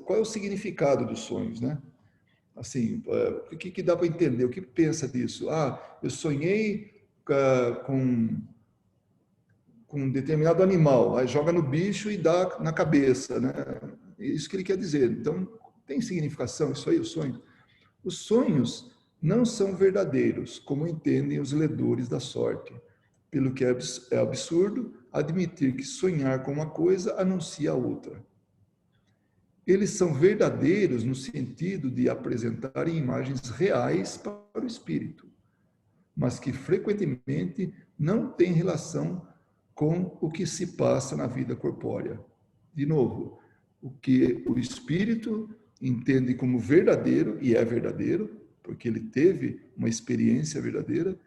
qual é o significado dos sonhos, né? Assim, o que dá para entender? O que pensa disso? Ah, eu sonhei com um determinado animal, aí joga no bicho e dá na cabeça, né? É isso que ele quer dizer. Então, tem significação isso aí, o sonho? Os sonhos não são verdadeiros, como entendem os ledores da sorte, pelo que é absurdo admitir que sonhar com uma coisa anuncia a outra. Eles são verdadeiros no sentido de apresentarem imagens reais para o espírito, mas que frequentemente não têm relação com o que se passa na vida corpórea. De novo, o que o espírito entende como verdadeiro, e é verdadeiro, porque ele teve uma experiência verdadeira,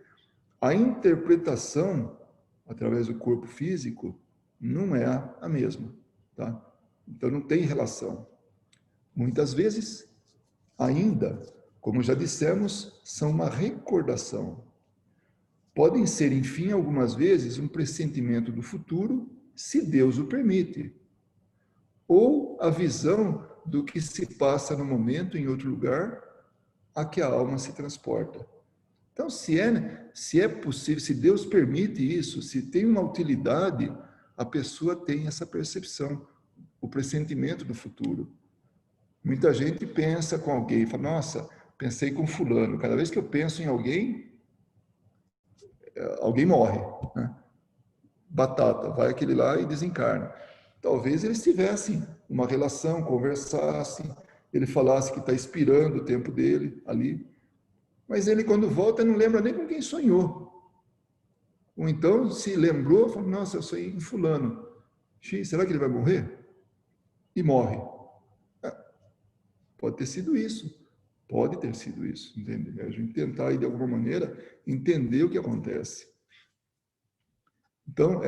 a interpretação, através do corpo físico, não é a mesma, tá? Então, não tem relação. Muitas vezes, ainda, como já dissemos, são uma recordação. Podem ser, enfim, algumas vezes, um pressentimento do futuro, se Deus o permite, ou a visão do que se passa no momento em outro lugar a que a alma se transporta. Então, se é possível, se Deus permite isso, se tem uma utilidade, a pessoa tem essa percepção, o pressentimento do futuro. Muita gente pensa com alguém, fala, nossa, pensei com fulano. Cada vez que eu penso em alguém, alguém morre, né? Batata, vai aquele lá e desencarna. Talvez eles tivessem uma relação, conversassem, ele falasse que está expirando o tempo dele ali, mas ele quando volta não lembra nem com quem sonhou. Ou então se lembrou, falou, nossa, eu sonhei em fulano. Será que ele vai morrer? E morre. Pode ter sido isso. Pode ter sido isso, entende? A gente tentar, de alguma maneira, entender o que acontece. Então,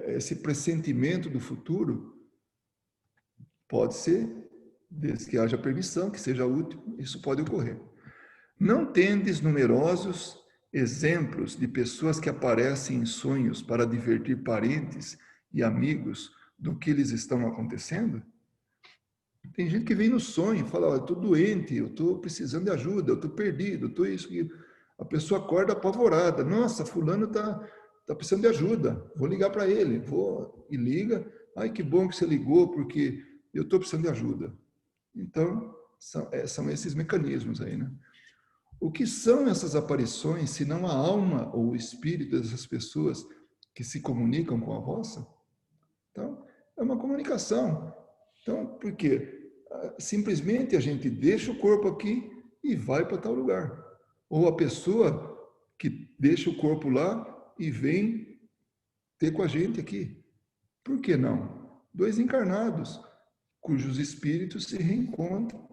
esse pressentimento do futuro pode ser, desde que haja permissão, que seja útil, isso pode ocorrer. Não tendes numerosos exemplos de pessoas que aparecem em sonhos para divertir parentes e amigos do que lhes estão acontecendo? Tem gente que vem no sonho e fala, eu estou doente, eu estou precisando de ajuda, eu estou perdido, eu estou isso. A pessoa acorda apavorada. Nossa, fulano tá precisando de ajuda, vou ligar para ele. Vou e liga. Ai, que bom que você ligou, porque eu estou precisando de ajuda. Então, são esses mecanismos aí, né? O que são essas aparições, se não a alma ou o espírito dessas pessoas que se comunicam com a vossa? Então, é uma comunicação. Então, por quê? Simplesmente a gente deixa o corpo aqui e vai para tal lugar. Ou a pessoa que deixa o corpo lá e vem ter com a gente aqui. Por que não? Dois encarnados, cujos espíritos se reencontram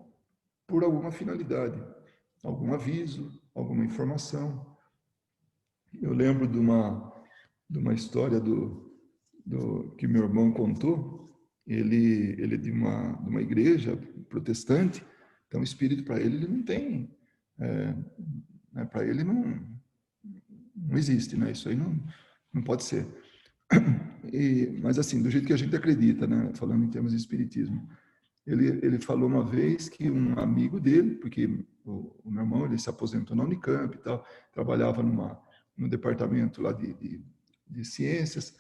por alguma finalidade, algum aviso, alguma informação. Eu lembro de uma história que meu irmão contou. Ele é de uma igreja protestante, então o espírito para ele não tem, para ele não existe, né? Isso aí não pode ser. Mas assim, do jeito que a gente acredita, né? Falando em termos de espiritismo. Ele falou uma vez que um amigo dele, porque o meu irmão ele se aposentou na Unicamp e tal, trabalhava no departamento lá de ciências,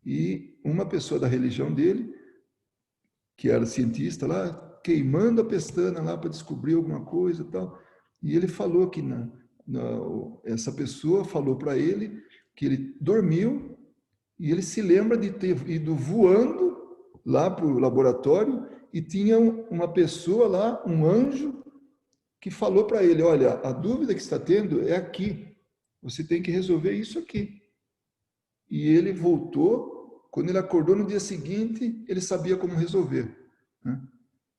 e uma pessoa da religião dele, que era cientista lá, queimando a pestana lá para descobrir alguma coisa e tal, e ele falou que essa pessoa falou para ele que ele dormiu e ele se lembra de ter ido voando lá para o laboratório e tinha uma pessoa lá, um anjo, que falou para ele, olha, a dúvida que está tendo é aqui, você tem que resolver isso aqui. E ele voltou, quando ele acordou no dia seguinte, ele sabia como resolver, né?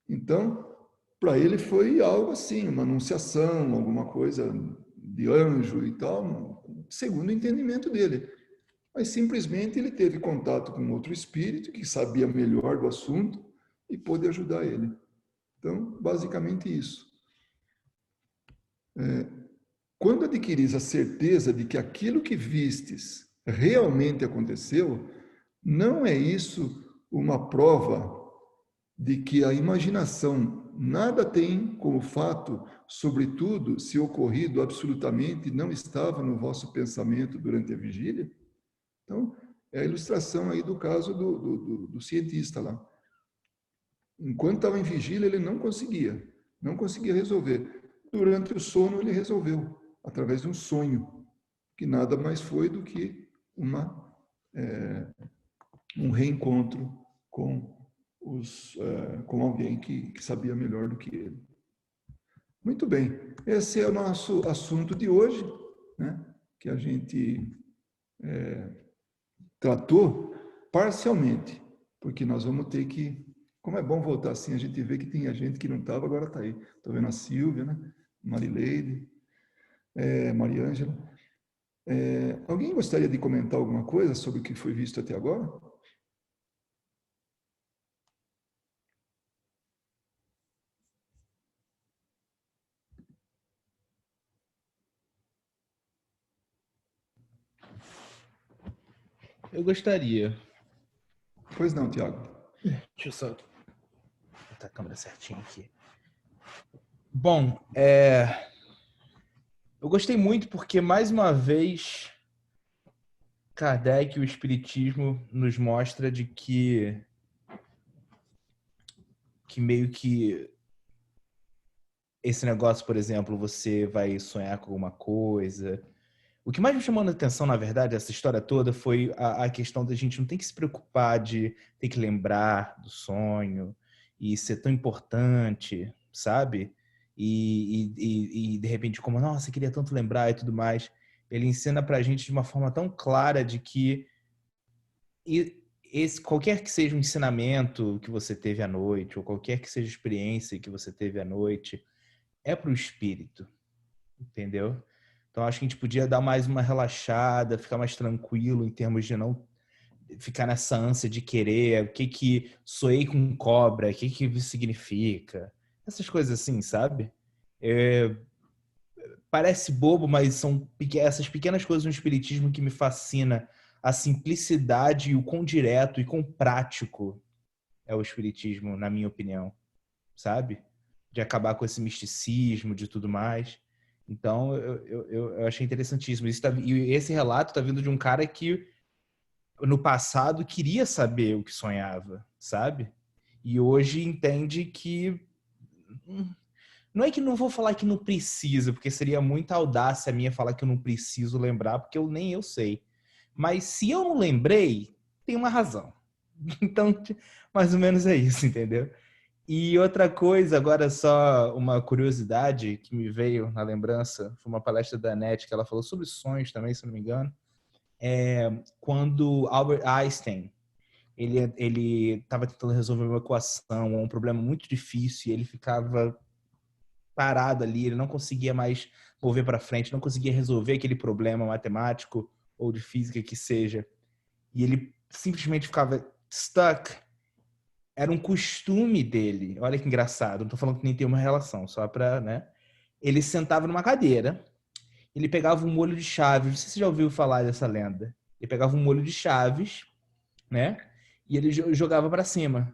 Então, para ele foi algo assim, uma anunciação, alguma coisa de anjo e tal, segundo o entendimento dele. Mas simplesmente ele teve contato com outro espírito que sabia melhor do assunto e pôde ajudar ele. Então, basicamente isso. Quando adquiris a certeza de que aquilo que vistes realmente aconteceu, não é isso uma prova de que a imaginação nada tem como fato, sobretudo se ocorrido absolutamente não estava no vosso pensamento durante a vigília? Então, é a ilustração aí do caso do cientista lá. Enquanto estava em vigília, ele não conseguia resolver. Durante o sono, ele resolveu, através de um sonho, que nada mais foi do que um reencontro com alguém que sabia melhor do que ele. Muito bem, esse é o nosso assunto de hoje, né, que a gente tratou parcialmente, porque nós vamos ter que, como é bom voltar assim, a gente vê que tem gente que não estava, agora está aí. Estou vendo a Silvia, né? Marileide, Mariângela. Alguém gostaria de comentar alguma coisa sobre o que foi visto até agora? Eu gostaria. Pois não, Tiago. Deixa eu só botar a câmera certinha aqui. Bom, eu gostei muito porque, mais uma vez, Kardec e o Espiritismo nos mostra de que meio que esse negócio, por exemplo, você vai sonhar com alguma coisa. O que mais me chamou a atenção, na verdade, essa história toda foi a questão da gente não tem que se preocupar de ter que lembrar do sonho e ser tão importante, sabe? E de repente, como, nossa, eu queria tanto lembrar e tudo mais. Ele ensina pra gente de uma forma tão clara de que qualquer que seja o ensinamento que você teve à noite, ou qualquer que seja a experiência que você teve à noite, é pro espírito, entendeu? Então, acho que a gente podia dar mais uma relaxada, ficar mais tranquilo em termos de não ficar nessa ânsia de querer, o que sonhei com cobra, o que isso significa. Essas coisas assim, sabe? parece bobo, mas são essas pequenas coisas no espiritismo que me fascina. A simplicidade e o quão direto e quão prático é o espiritismo, na minha opinião, sabe? De acabar com esse misticismo, de tudo mais. Então, eu achei interessantíssimo. E esse relato está vindo de um cara que, no passado, queria saber o que sonhava, sabe? E hoje entende que... Não é que não vou falar que não precisa, porque seria muita audácia minha falar que eu não preciso lembrar, porque nem eu sei. Mas se eu não lembrei, tem uma razão. Então, mais ou menos é isso, entendeu? E outra coisa, agora só uma curiosidade que me veio na lembrança, foi uma palestra da NET que ela falou sobre sonhos também, se não me engano, quando Albert Einstein, ele estava tentando resolver uma equação, um problema muito difícil, e ele ficava parado ali, ele não conseguia mais mover para frente, não conseguia resolver aquele problema matemático ou de física que seja. E ele simplesmente ficava stuck. Era um costume dele. Olha que engraçado. Não tô falando que nem tem uma relação, só para, né? Ele sentava numa cadeira, ele pegava um molho de chaves. Não sei se você já ouviu falar dessa lenda. Ele pegava um molho de chaves, né? E ele jogava para cima.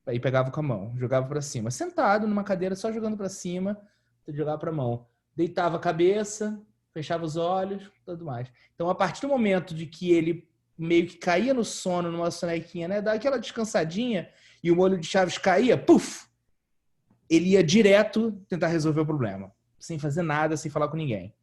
Aí pegava com a mão, jogava para cima. Sentado numa cadeira, só jogando para cima, jogava para a mão. Deitava a cabeça, fechava os olhos, tudo mais. Então, a partir do momento de que ele meio que caía no sono, numa sonequinha, né? Dá aquela descansadinha e o molho de chaves caía, puf! Ele ia direto tentar resolver o problema. Sem fazer nada, sem falar com ninguém.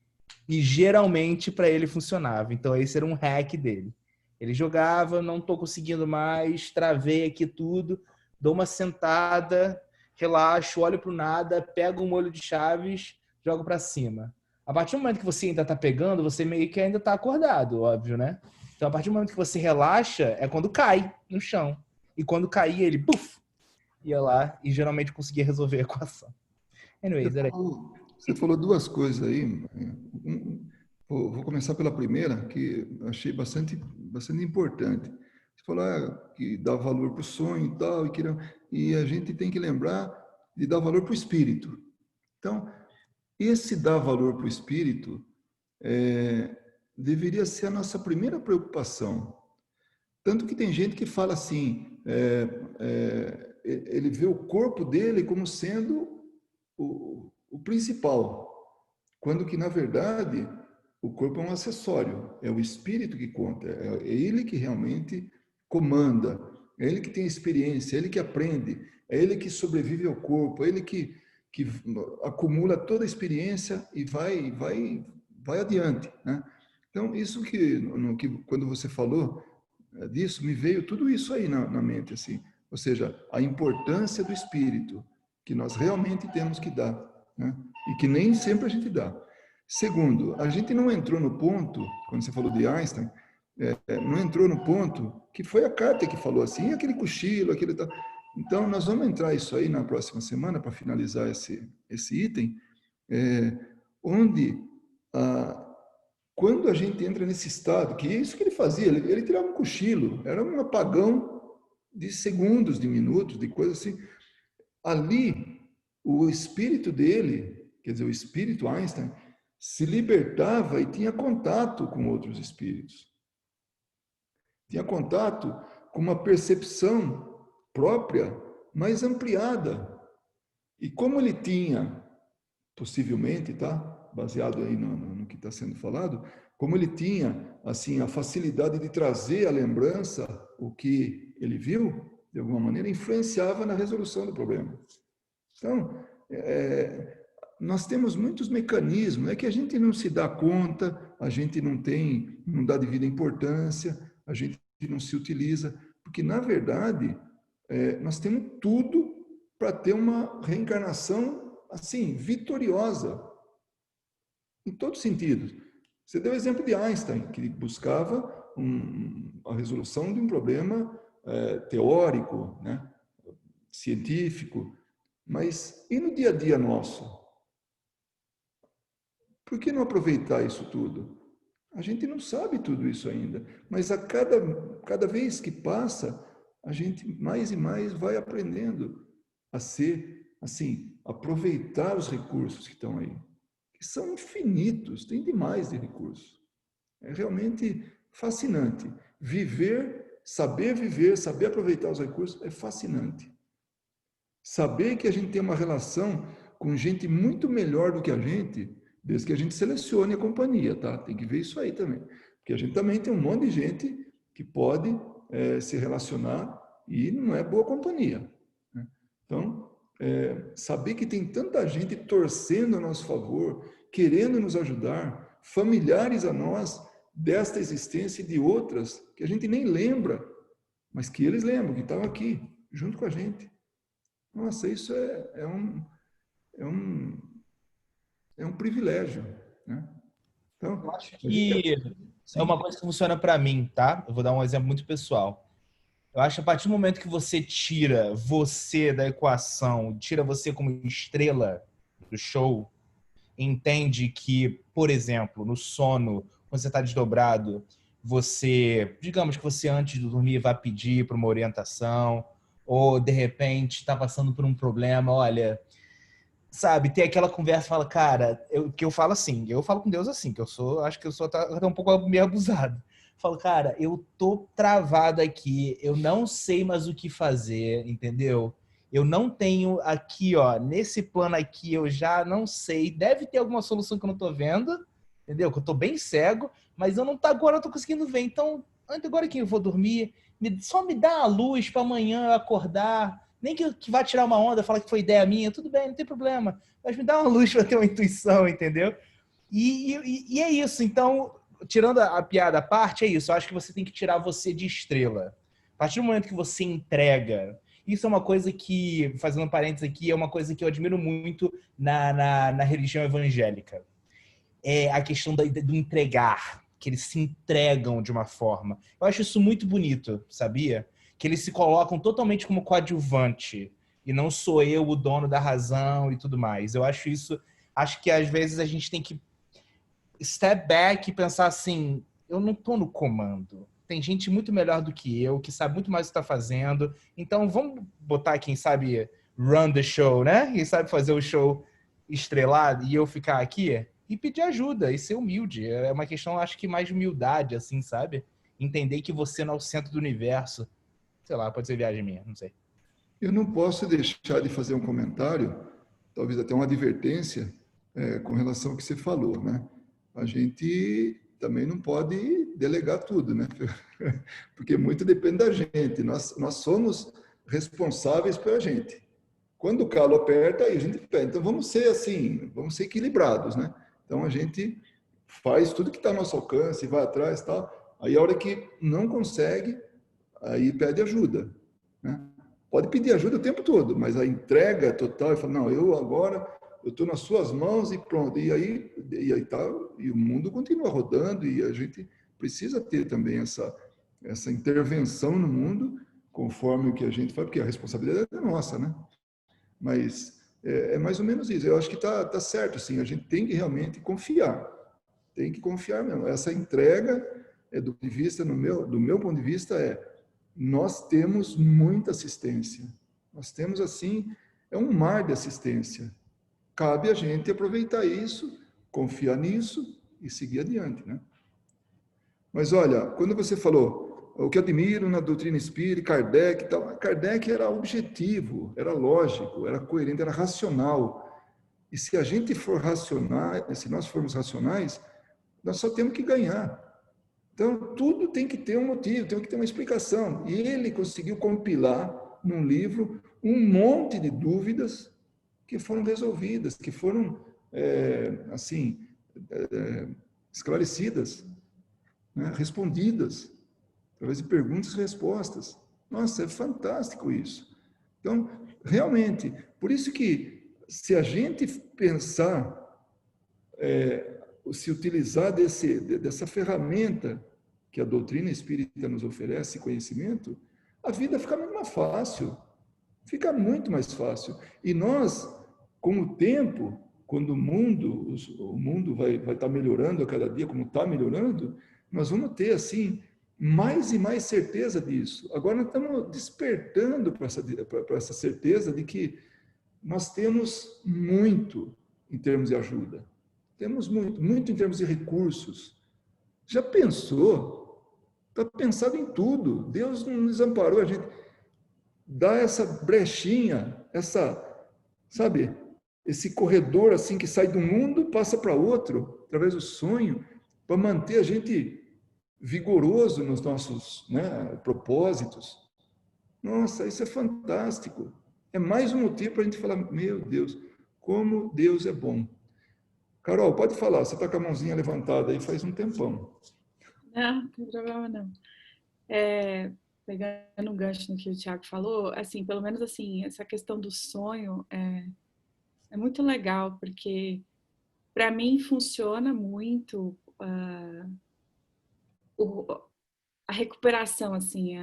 E geralmente para ele funcionava. Então, esse era um hack dele. Ele jogava, não tô conseguindo mais, travei aqui tudo, dou uma sentada, relaxo, olho pro nada, pego um molho de chaves, jogo para cima. A partir do momento que você ainda tá pegando, você meio que ainda tá acordado, óbvio, né? Então, a partir do momento que você relaxa, é quando cai no chão. E quando caía, ele, puf, ia lá e geralmente conseguia resolver a equação. Anyways, era isso. Você falou duas coisas aí. Vou começar pela primeira, que achei bastante importante. Você falou que dá valor para o sonho e tal, e a gente tem que lembrar de dar valor para o espírito. Então, esse dar valor para o espírito deveria ser a nossa primeira preocupação. Tanto que tem gente que fala assim, ele vê o corpo dele como sendo o principal, quando que, na verdade, o corpo é um acessório, é o espírito que conta, é ele que realmente comanda, é ele que tem experiência, é ele que aprende, é ele que sobrevive ao corpo, é ele que acumula toda a experiência e vai adiante, né? Então, isso que quando você falou disso, me veio tudo isso aí na mente, assim, ou seja, a importância do espírito, que nós realmente temos que dar, né? E que nem sempre a gente dá. Segundo, a gente não entrou no ponto, quando você falou de Einstein, não entrou no ponto que foi a carta que falou assim, aquele cochilo, aquele tal. Então, nós vamos entrar isso aí na próxima semana para finalizar esse item, onde quando a gente entra nesse estado, que é isso que ele fazia, ele tirava um cochilo, era um apagão de segundos, de minutos, de coisas assim. Ali, o espírito dele, quer dizer, o espírito Einstein, se libertava e tinha contato com outros espíritos. Tinha contato com uma percepção própria mais ampliada. E como ele tinha, possivelmente, tá? Baseado aí no que está sendo falado, como ele tinha assim a facilidade de trazer à lembrança o que ele viu, de alguma maneira, influenciava na resolução do problema. Então, nós temos muitos mecanismos, é que a gente não se dá conta, a gente não dá devida importância, a gente não se utiliza, porque, na verdade, nós temos tudo para ter uma reencarnação, assim, vitoriosa, em todos os sentidos. Você deu o exemplo de Einstein, que buscava a resolução de um problema teórico, né, científico, mas e no dia a dia nosso? Por que não aproveitar isso tudo? A gente não sabe tudo isso ainda, mas a cada vez que passa, a gente mais e mais vai aprendendo a ser, assim, aproveitar os recursos que estão aí, que são infinitos, tem demais de recursos. É realmente fascinante. Saber aproveitar os recursos é fascinante. Saber que a gente tem uma relação com gente muito melhor do que a gente, desde que a gente selecione a companhia, tá? Tem que ver isso aí também. Porque a gente também tem um monte de gente que pode se relacionar e não é boa companhia, né? Então, saber que tem tanta gente torcendo a nosso favor, querendo nos ajudar, familiares a nós, desta existência e de outras, que a gente nem lembra, mas que eles lembram, que estavam aqui, junto com a gente. Nossa, isso é um privilégio, né? Então, Eu acho que é uma coisa que funciona para mim, tá? Eu vou dar um exemplo muito pessoal. Eu acho que a partir do momento que você tira você da equação, tira você como estrela do show, entende que, por exemplo, no sono, quando você está desdobrado, digamos que você antes de dormir vai pedir para uma orientação, ou de repente está passando por um problema, olha, sabe, tem aquela conversa, fala, cara, que eu falo assim, eu falo com Deus assim, que acho que eu sou até um pouco meio abusado. Falo, cara, eu tô travado aqui, eu não sei mais o que fazer, entendeu? Eu não tenho aqui, ó, nesse plano aqui, eu já não sei, deve ter alguma solução que eu não tô vendo, entendeu? Que eu tô bem cego, mas agora eu tô conseguindo ver, então, agora que eu vou dormir, só me dá a luz para amanhã eu acordar, nem que vá tirar uma onda, falar que foi ideia minha, tudo bem, não tem problema. Mas me dá uma luz para ter uma intuição, entendeu? E é isso. Então, tirando a piada à parte, é isso. Eu acho que você tem que tirar você de estrela. A partir do momento que você entrega, isso é uma coisa que, fazendo um parênteses aqui, é uma coisa que eu admiro muito na religião evangélica. É a questão do entregar, que eles se entregam de uma forma. Eu acho isso muito bonito, sabia? Que eles se colocam totalmente como coadjuvante e não sou eu o dono da razão e tudo mais. Eu acho isso, acho que às vezes a gente tem que step back e pensar assim, eu não estou no comando. Tem gente muito melhor do que eu, que sabe muito mais o que está fazendo. Então vamos botar quem sabe run the show, né? Quem sabe fazer o show estrelado e eu ficar aqui e pedir ajuda e ser humilde. É uma questão, acho que mais de humildade, assim, sabe? Entender que você não é o centro do universo. Sei lá, pode ser viagem minha, não sei. eu não posso deixar de fazer um comentário, talvez até uma advertência, com relação ao que você falou, né? A gente também não pode delegar tudo, né? Porque muito depende da gente. Nós somos responsáveis pela gente. Quando o calo aperta, aí a gente pede. Então vamos ser assim, vamos ser equilibrados, né? Então a gente faz tudo que está ao nosso alcance, vai atrás, tal. Aí a hora que não consegue, aí pede ajuda, né? Pode pedir ajuda o tempo todo, mas a entrega total, e fala, não, eu estou nas suas mãos e pronto. E aí tá, e o mundo continua rodando e a gente precisa ter também essa intervenção no mundo, conforme o que a gente faz, porque a responsabilidade é nossa, né? Mas é mais ou menos isso. Eu acho que tá certo, sim. A gente tem que realmente confiar. Tem que confiar mesmo. Essa entrega, do meu ponto de vista, nós temos muita assistência. Nós temos, assim, um mar de assistência. Cabe a gente aproveitar isso, confiar nisso e seguir adiante, né? Mas olha, quando você falou o que admiro na doutrina espírita, Kardec e tal, Kardec era objetivo, era lógico, era coerente, era racional. E se a gente for racional, se nós formos racionais, nós só temos que ganhar. Então, tudo tem que ter um motivo, tem que ter uma explicação. E ele conseguiu compilar num livro um monte de dúvidas que foram resolvidas, que foram, esclarecidas, né? Respondidas, através de perguntas e respostas. Nossa, é fantástico isso. Então, realmente, por isso que se a gente pensar, se utilizar dessa ferramenta que a doutrina espírita nos oferece, conhecimento, a vida fica muito mais fácil. Fica muito mais fácil. E nós, com o tempo, quando o mundo vai estar melhorando a cada dia, como está melhorando, nós vamos ter, assim, mais e mais certeza disso. Agora nós estamos despertando para essa certeza de que nós temos muito em termos de ajuda. temos muito, muito em termos de recursos. Já pensou? Está pensado em tudo. Deus não nos amparou, a gente dá essa brechinha, sabe, esse corredor assim que sai de um mundo, passa para outro, através do sonho, para manter a gente vigoroso nos nossos, né, propósitos. Nossa, isso é fantástico. É mais um motivo para a gente falar, meu Deus, como Deus é bom. Carol, pode falar, você está com a mãozinha levantada aí faz um tempão. Não, não tem problema não. Pegando um gancho no que o Thiago falou, assim, pelo menos assim, essa questão do sonho é muito legal, porque para mim funciona muito a recuperação, assim,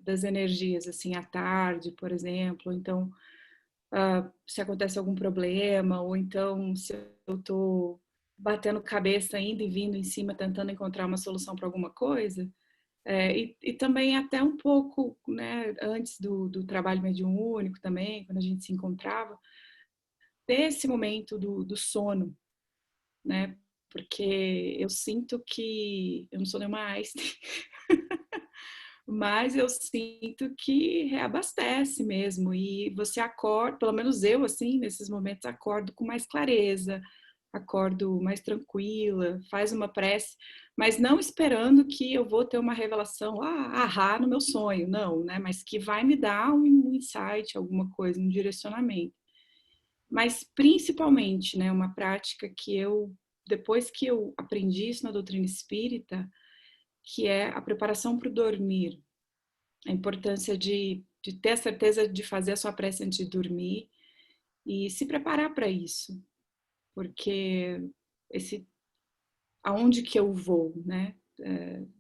das energias, assim, à tarde, por exemplo. Então, se acontece algum problema, ou então se eu estou batendo cabeça indo e vindo em cima, tentando encontrar uma solução para alguma coisa. E também até um pouco, né, antes do trabalho mediúnico também, quando a gente se encontrava, ter esse momento do sono, né? Porque eu sinto que eu não sou nenhuma Einstein, mas eu sinto que reabastece mesmo. E você acorda, pelo menos eu, assim, nesses momentos, acordo com mais clareza, acordo mais tranquila, faz uma prece, mas não esperando que eu vou ter uma revelação, no meu sonho, não, né? Mas que vai me dar um insight, alguma coisa, um direcionamento. Mas principalmente, né, uma prática que depois que eu aprendi isso na doutrina espírita, que é a preparação para o dormir, a importância de ter a certeza de fazer a sua prece antes de dormir e se preparar para isso, porque aonde que eu vou, né?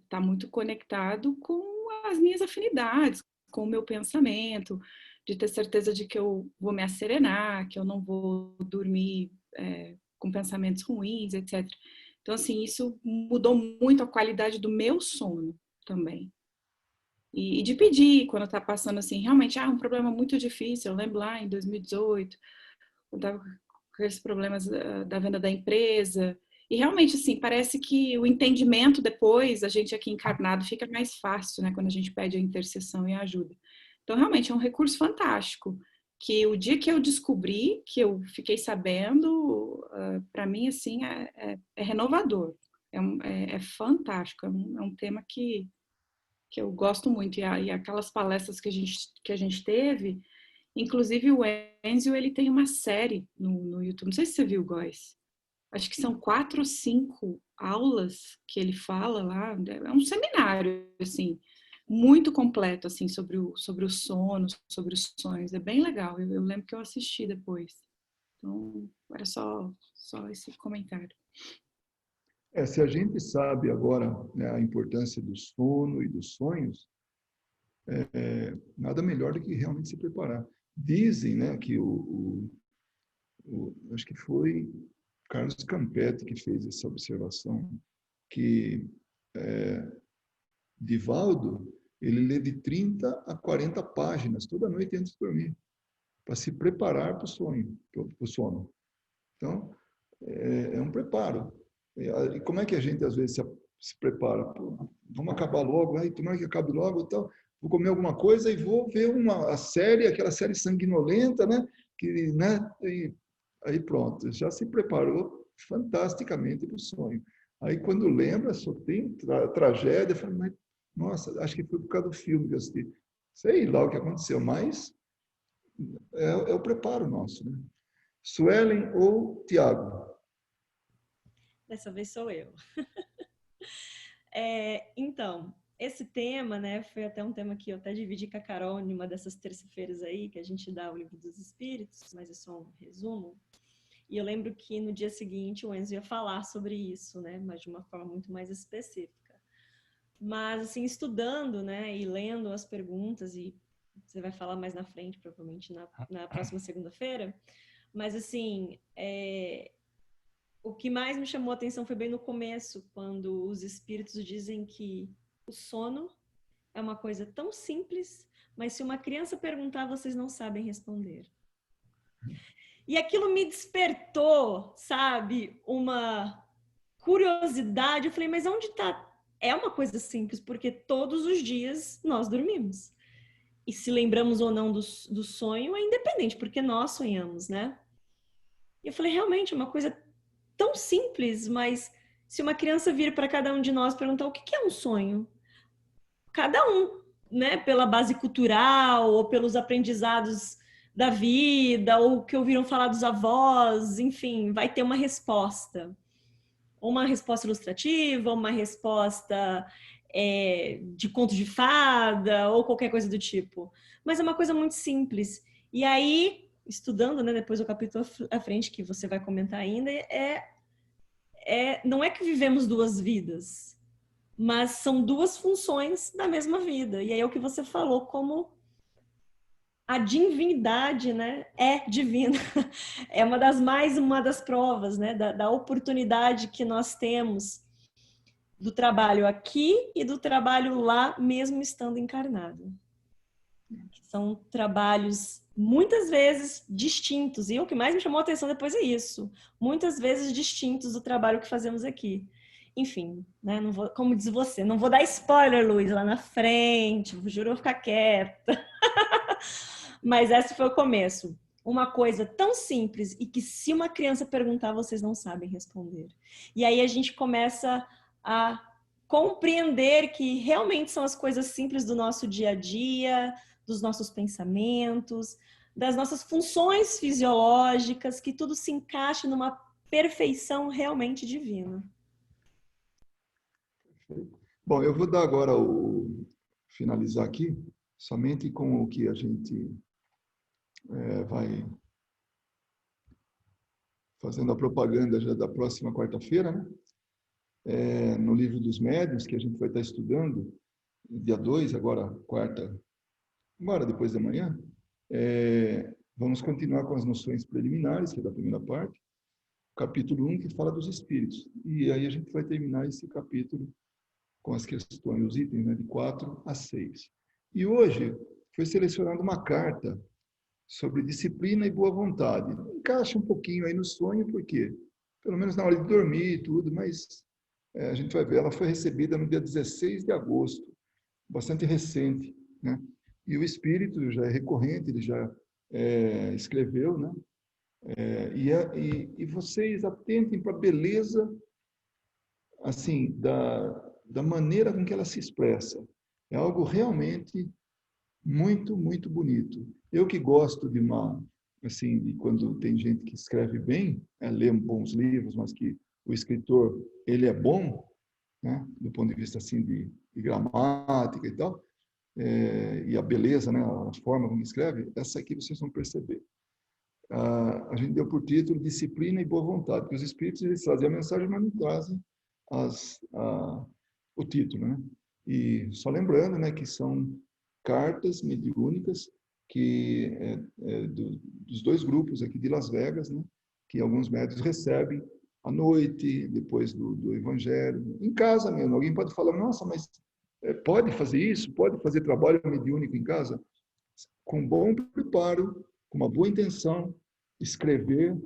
Tá muito conectado com as minhas afinidades, com o meu pensamento, de ter certeza de que eu vou me asserenar, que eu não vou dormir com pensamentos ruins, etc. Então, assim, isso mudou muito a qualidade do meu sono também. E de pedir, quando tá passando, assim, realmente, um problema muito difícil. Eu lembro lá em 2018, eu estava com aqueles problemas da venda da empresa. E realmente, assim, parece que o entendimento depois, a gente aqui encarnado, fica mais fácil, né? Quando a gente pede a intercessão e a ajuda. Então, realmente, é um recurso fantástico. Que o dia que eu descobri, que eu fiquei sabendo, para mim, assim, é renovador. É fantástico. É um tema que eu gosto muito. E aquelas palestras que a gente teve, inclusive o Enzio, ele tem uma série no YouTube. Não sei se você viu, Góis. Acho que são 4 ou 5 aulas que ele fala lá. É um seminário, assim, muito completo, assim, sobre o sono, sobre os sonhos. É bem legal. Eu lembro que eu assisti depois. Então, era só esse comentário. Se a gente sabe agora, né, a importância do sono e dos sonhos, nada melhor do que realmente se preparar. Dizem, né, que acho que foi Carlos Campetti que fez essa observação, que Divaldo, ele lê de 30 a 40 páginas toda noite antes de dormir, para se preparar para o sonho, para o sono. Então, é um preparo. E como é que a gente, às vezes, se prepara? Pô, vamos acabar logo, tomara que acabe logo, tal. Vou comer alguma coisa e vou ver a série, aquela série sanguinolenta, né? Que, né? E aí pronto, já se preparou fantasticamente para o sonho. Aí quando lembra, só tem tragédia, fala, mas, nossa, acho que foi por causa do filme que eu assisti. Sei lá o que aconteceu, mas é o preparo nosso, né? Suelen ou Tiago? Dessa vez sou eu. Então, esse tema, né, foi até um tema que eu até dividi com a Carol em uma dessas terça-feiras aí, que a gente dá o Livro dos Espíritos, mas é só um resumo. E eu lembro que no dia seguinte o Enzo ia falar sobre isso, né, mas de uma forma muito mais específica. Mas, assim, estudando, né, e lendo as perguntas, e você vai falar mais na frente, provavelmente na próxima segunda-feira, mas, assim, o que mais me chamou a atenção foi bem no começo, quando os espíritos dizem que o sono é uma coisa tão simples, mas se uma criança perguntar, vocês não sabem responder. E aquilo me despertou, sabe, uma curiosidade. Eu falei, mas onde está? É uma coisa simples, porque todos os dias nós dormimos. E se lembramos ou não do sonho é independente, porque nós sonhamos, né? E eu falei, realmente, é uma coisa tão simples, mas se uma criança vir para cada um de nós perguntar o que é um sonho, cada um, né, pela base cultural ou pelos aprendizados da vida, ou que ouviram falar dos avós, enfim, vai ter uma resposta. Uma resposta ilustrativa, uma resposta de conto de fada, ou qualquer coisa do tipo. Mas é uma coisa muito simples. E aí, estudando, né, depois o capítulo à frente, que você vai comentar ainda, não é que vivemos duas vidas, mas são duas funções da mesma vida. E aí é o que você falou, como a divindade, né, é divina. É uma das provas, né, da oportunidade que nós temos do trabalho aqui e do trabalho lá, mesmo estando encarnado. São trabalhos muitas vezes distintos, e o que mais me chamou a atenção depois é isso, muitas vezes distintos do trabalho que fazemos aqui. Enfim, né, não vou, como diz você, não vou dar spoiler, Luiz, lá na frente, juro, eu vou ficar quieta. Mas esse foi o começo. Uma coisa tão simples e que se uma criança perguntar, vocês não sabem responder. E aí a gente começa a compreender que realmente são as coisas simples do nosso dia a dia, dos nossos pensamentos, das nossas funções fisiológicas, que tudo se encaixa numa perfeição realmente divina. Bom, eu vou dar agora finalizar aqui, somente com o que a gente vai fazendo a propaganda já da próxima quarta-feira, né? No livro dos médiuns, que a gente vai estar estudando, dia 2, agora quarta, agora depois da manhã, vamos continuar com as noções preliminares, que é da primeira parte, capítulo 1, que fala dos espíritos. E aí a gente vai terminar esse capítulo com as questões, os itens, né, de 4 a 6. E hoje foi selecionada uma carta sobre disciplina e boa vontade. Encaixa um pouquinho aí no sonho, porque pelo menos na hora de dormir e tudo, mas a gente vai ver, ela foi recebida no dia 16 de agosto, bastante recente, né? E o espírito já é recorrente, ele já escreveu, né? E vocês atentem para a beleza, assim, da maneira com que ela se expressa. É algo realmente muito, muito bonito. Eu que gosto de de quando tem gente que escreve bem, lê bons livros, mas que o escritor, ele é bom, né, do ponto de vista assim de gramática e tal, e a beleza, né, a forma como escreve, essa aqui vocês vão perceber. A gente deu por título Disciplina e Boa Vontade, porque os espíritos eles trazem a mensagem, mas não trazem o título, né? E só lembrando, né, que são cartas mediúnicas que dos dois grupos aqui de Las Vegas, né, que alguns médiuns recebem à noite, depois do Evangelho, em casa mesmo. Alguém pode falar, nossa, mas pode fazer isso? Pode fazer trabalho mediúnico em casa? Com bom preparo, com uma boa intenção, escrever,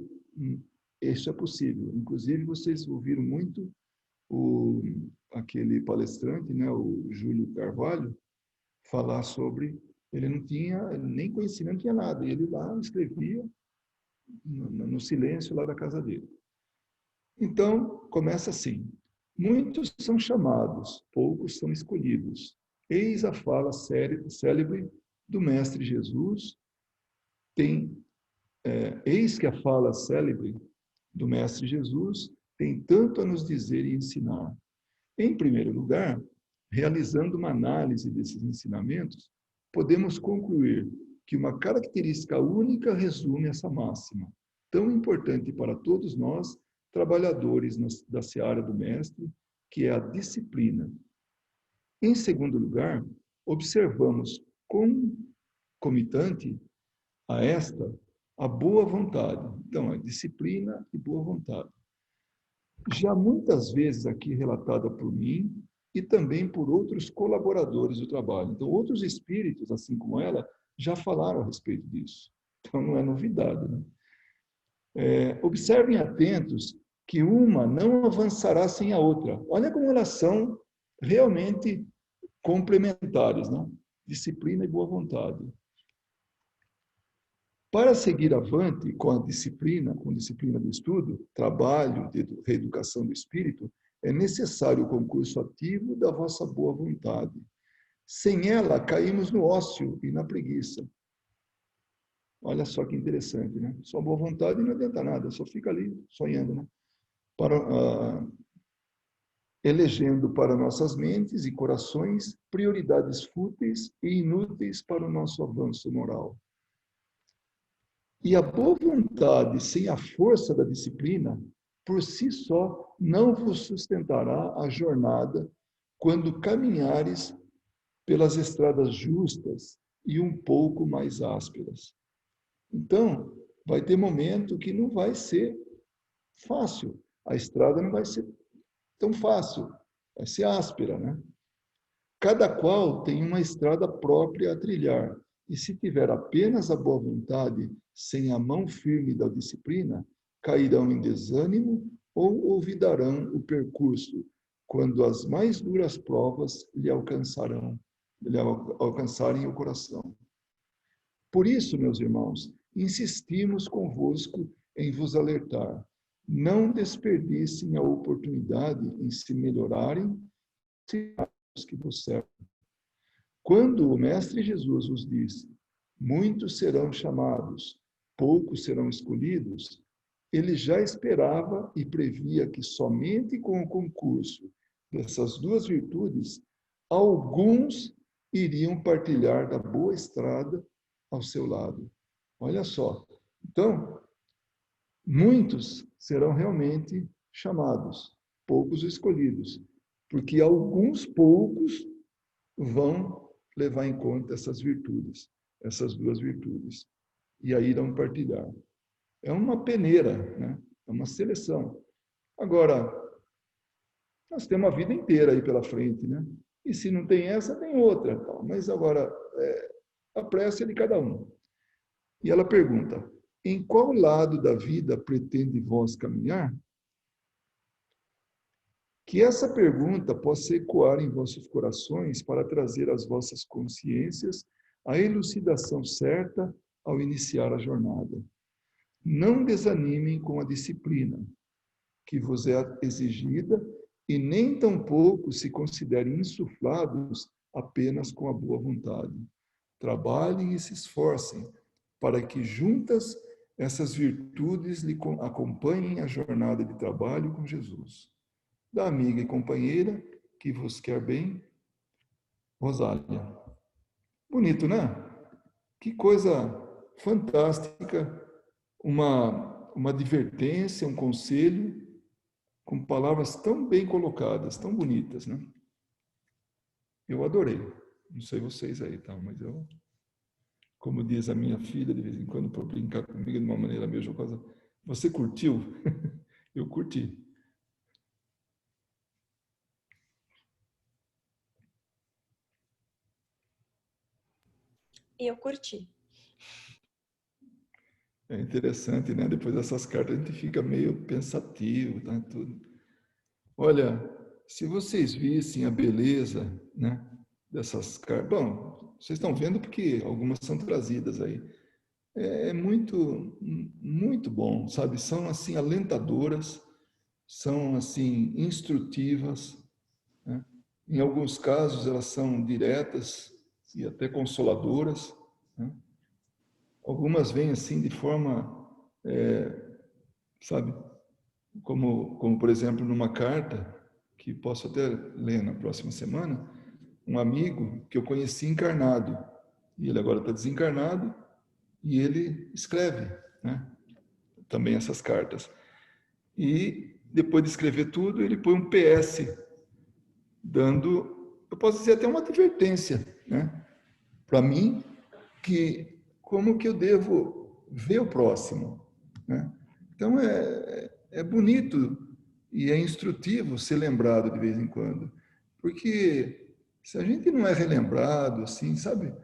isso é possível. Inclusive, vocês ouviram muito aquele palestrante, né, o Júlio Carvalho, falar sobre, ele não tinha nem conhecimento, não tinha nada, ele lá escrevia no silêncio lá da casa dele. Então, começa assim, muitos são chamados, poucos são escolhidos. Eis a fala célebre do Mestre Jesus, eis que a fala célebre do Mestre Jesus tem tanto a nos dizer e ensinar. Em primeiro lugar, realizando uma análise desses ensinamentos, podemos concluir que uma característica única resume essa máxima, tão importante para todos nós, trabalhadores da seara do Mestre, que é a disciplina. Em segundo lugar, observamos concomitante a esta a boa vontade. Então, a disciplina e boa vontade. Já muitas vezes aqui relatada por mim e também por outros colaboradores do trabalho. Então, outros espíritos, assim como ela, já falaram a respeito disso. Então, não é novidade, né? Observem atentos que uma não avançará sem a outra. Olha como elas são realmente complementares, né? Disciplina e boa vontade. Para seguir avante com disciplina do estudo, trabalho, de reeducação do espírito, é necessário o concurso ativo da vossa boa vontade. Sem ela, caímos no ócio e na preguiça. Olha só que interessante, né? Só boa vontade não adianta nada, só fica ali sonhando, né? Elegendo para nossas mentes e corações prioridades fúteis e inúteis para o nosso avanço moral. E a boa vontade sem a força da disciplina, por si só, não vos sustentará a jornada quando caminhares pelas estradas justas e um pouco mais ásperas. Então, vai ter momento que não vai ser fácil. A estrada não vai ser tão fácil, vai ser áspera, né? Cada qual tem uma estrada própria a trilhar, e se tiver apenas a boa vontade, sem a mão firme da disciplina, cairão em desânimo ou olvidarão o percurso, quando as mais duras provas lhe alcançarem o coração. Por isso, meus irmãos, insistimos convosco em vos alertar. Não desperdicem a oportunidade em se melhorarem os que vos servem. Quando o Mestre Jesus vos disse, muitos serão chamados, poucos serão escolhidos, ele já esperava e previa que somente com o concurso dessas duas virtudes, alguns iriam partilhar da boa estrada ao seu lado. Olha só. Então, muitos serão realmente chamados, poucos escolhidos, porque alguns poucos vão levar em conta essas virtudes, essas duas virtudes, e aí irão partilhar. É uma peneira, né? É uma seleção. Agora, nós temos a vida inteira aí pela frente, né? E se não tem essa, tem outra. Mas agora, a pressa é de cada um. E ela pergunta, em qual lado da vida pretende vós caminhar? Que essa pergunta possa ecoar em vossos corações para trazer às vossas consciências a elucidação certa ao iniciar a jornada. Não desanimem com a disciplina que vos é exigida e nem tampouco se considerem insuflados apenas com a boa vontade. Trabalhem e se esforcem para que juntas essas virtudes lhe acompanhem a jornada de trabalho com Jesus. Da amiga e companheira que vos quer bem, Rosália. Bonito, né? Que coisa fantástica, uma advertência, um conselho, com palavras tão bem colocadas, tão bonitas, né? Eu adorei. Não sei vocês aí, tá? Mas eu, como diz a minha filha de vez em quando, para brincar comigo de uma maneira meio jocosa, você curtiu? Eu curti. E eu curti. É interessante, né? Depois dessas cartas a gente fica meio pensativo, tá? Tudo. Olha, se vocês vissem a beleza, né, dessas cartas, bom, vocês estão vendo porque algumas são trazidas aí. É muito, muito bom, sabe? São assim alentadoras, são assim instrutivas, né? Em alguns casos elas são diretas e até consoladoras, né? Algumas vêm assim de forma, sabe, como por exemplo numa carta, que posso até ler na próxima semana, um amigo que eu conheci encarnado, e ele agora está desencarnado, e ele escreve, né, também essas cartas. E depois de escrever tudo, ele põe um PS, dando, eu posso dizer até uma advertência, né, para mim, que como que eu devo ver o próximo, né? Então é bonito e é instrutivo ser lembrado de vez em quando, porque se a gente não é relembrado, assim, sabe,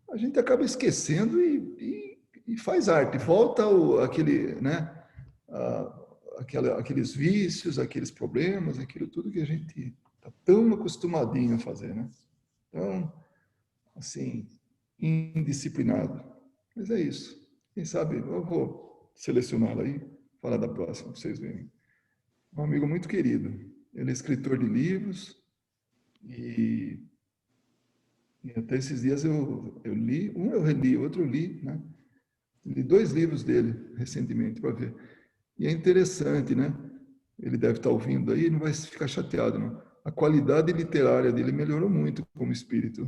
a gente acaba esquecendo e faz arte, volta aquele, né, aqueles vícios, aqueles problemas, aquilo tudo que a gente está tão acostumadinho a fazer, né? Então, assim, indisciplinado. Mas é isso. Quem sabe, eu vou selecioná-la aí, falar da próxima, para vocês verem. Um amigo muito querido. Ele é escritor de livros e até esses dias eu li, um eu reli, outro eu li, né? Li 2 livros dele recentemente para ver. E é interessante, né? Ele deve estar ouvindo aí, não vai ficar chateado, não. A qualidade literária dele melhorou muito como espírito.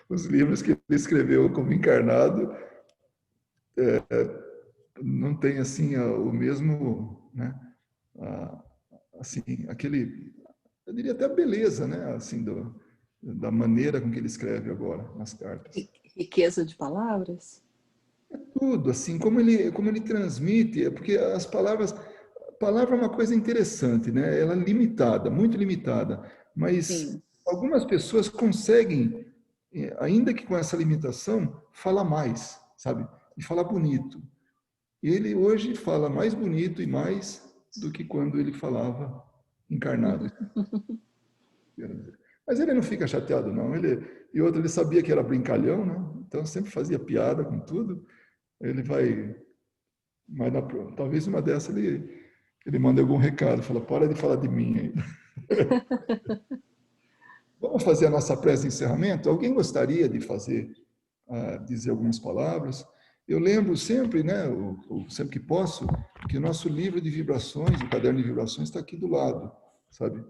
Os livros que ele escreveu como encarnado não tem assim o mesmo, né? Assim, eu diria até a beleza, né? Assim, da maneira com que ele escreve agora nas cartas. Riqueza de palavras? Tudo, assim, como ele transmite, porque palavra é uma coisa interessante, né? Ela é limitada, muito limitada, mas Sim. algumas pessoas conseguem, ainda que com essa limitação, falar mais, sabe? E falar bonito. Ele hoje fala mais bonito e mais do que quando ele falava encarnado. Mas ele não fica chateado, não. E outro, ele sabia que era brincalhão, né? Então sempre fazia piada com tudo. Ele vai, mas talvez uma dessa ele manda algum recado, fala, para de falar de mim aí. Vamos fazer a nossa prece de encerramento? Alguém gostaria de dizer algumas palavras? Eu lembro sempre, né, sempre que posso, que o nosso livro de vibrações, o caderno de vibrações, está aqui do lado, sabe?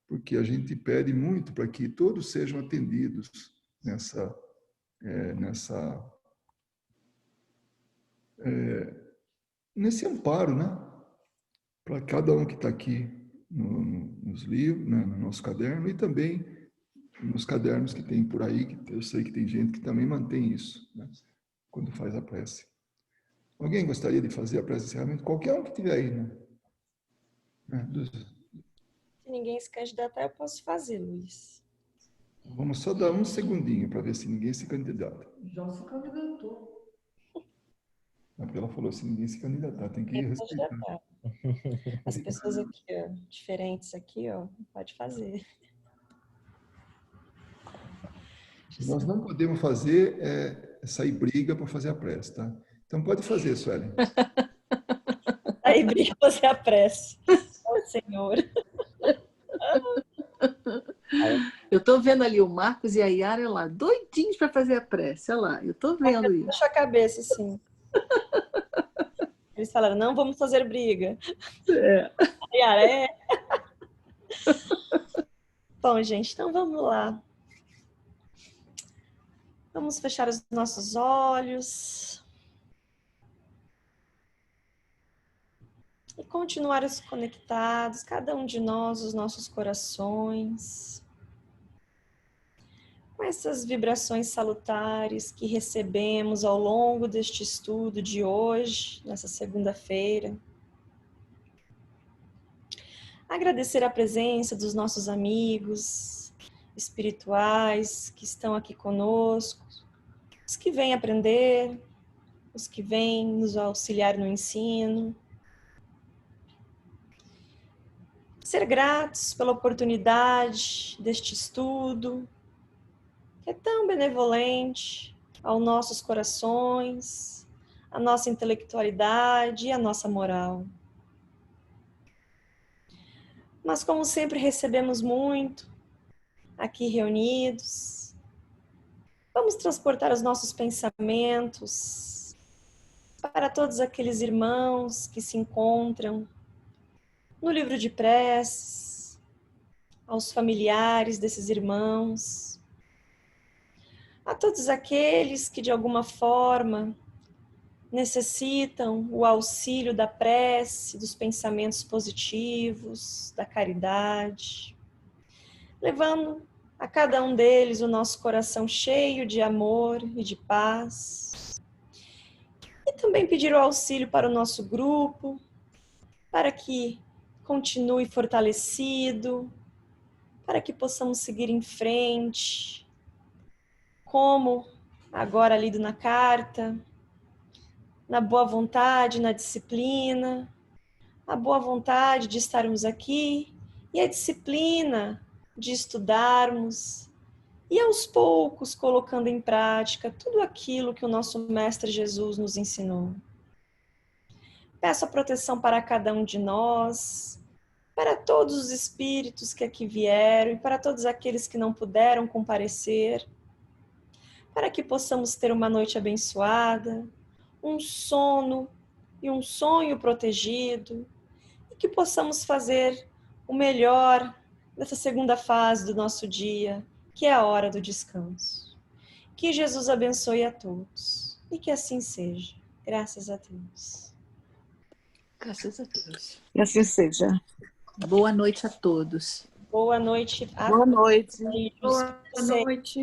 Porque a gente pede muito para que todos sejam atendidos nesse amparo, né? Para cada um que está aqui nos livros, né, no nosso caderno, e também nos cadernos que tem por aí, que eu sei que tem gente que também mantém isso, né, quando faz a prece. Alguém gostaria de fazer a prece de encerramento? Qualquer um que tiver aí, né? Se ninguém se candidatar, eu posso fazer, Luiz. Vamos só dar um segundinho para ver se ninguém se candidata. Já se candidatou. Ela falou, se ninguém se candidatar, tem que respeitar. As pessoas aqui, ó, diferentes aqui, ó, pode fazer. Nós não podemos fazer sair briga para fazer a prece, tá? Então pode fazer, Sueli. Aí briga você a prece. Ô, Senhor. Eu estou vendo ali o Marcos e a Yara lá, doidinhos para fazer a prece. Olha lá, eu estou vendo isso. Baixa a cabeça, sim. Eles falaram, não vamos fazer briga. Yara, é. Bom, gente, então vamos lá. Vamos fechar os nossos olhos. E continuar conectados, cada um de nós, os nossos corações, com essas vibrações salutares que recebemos ao longo deste estudo de hoje, nessa segunda-feira. Agradecer a presença dos nossos amigos espirituais que estão aqui conosco, os que vêm aprender, os que vêm nos auxiliar no ensino. Ser gratos pela oportunidade deste estudo, que é tão benevolente aos nossos corações, à nossa intelectualidade e à nossa moral. Mas como sempre recebemos muito aqui reunidos, vamos transportar os nossos pensamentos para todos aqueles irmãos que se encontram no livro de preces, aos familiares desses irmãos, a todos aqueles que de alguma forma necessitam o auxílio da prece, dos pensamentos positivos, da caridade, levando a cada um deles o nosso coração cheio de amor e de paz. E também pedir o auxílio para o nosso grupo, para que continue fortalecido, para que possamos seguir em frente, como agora lido na carta, na boa vontade, na disciplina, a boa vontade de estarmos aqui e a disciplina de estudarmos e aos poucos colocando em prática tudo aquilo que o nosso Mestre Jesus nos ensinou. Peço a proteção para cada um de nós, para todos os espíritos que aqui vieram e para todos aqueles que não puderam comparecer, para que possamos ter uma noite abençoada, um sono e um sonho protegido, e que possamos fazer o melhor nessa segunda fase do nosso dia, que é a hora do descanso. Que Jesus abençoe a todos e que assim seja. Graças a Deus. Graças a Deus. E assim seja. Boa noite a todos. Boa noite a Boa noite. todos. Boa noite.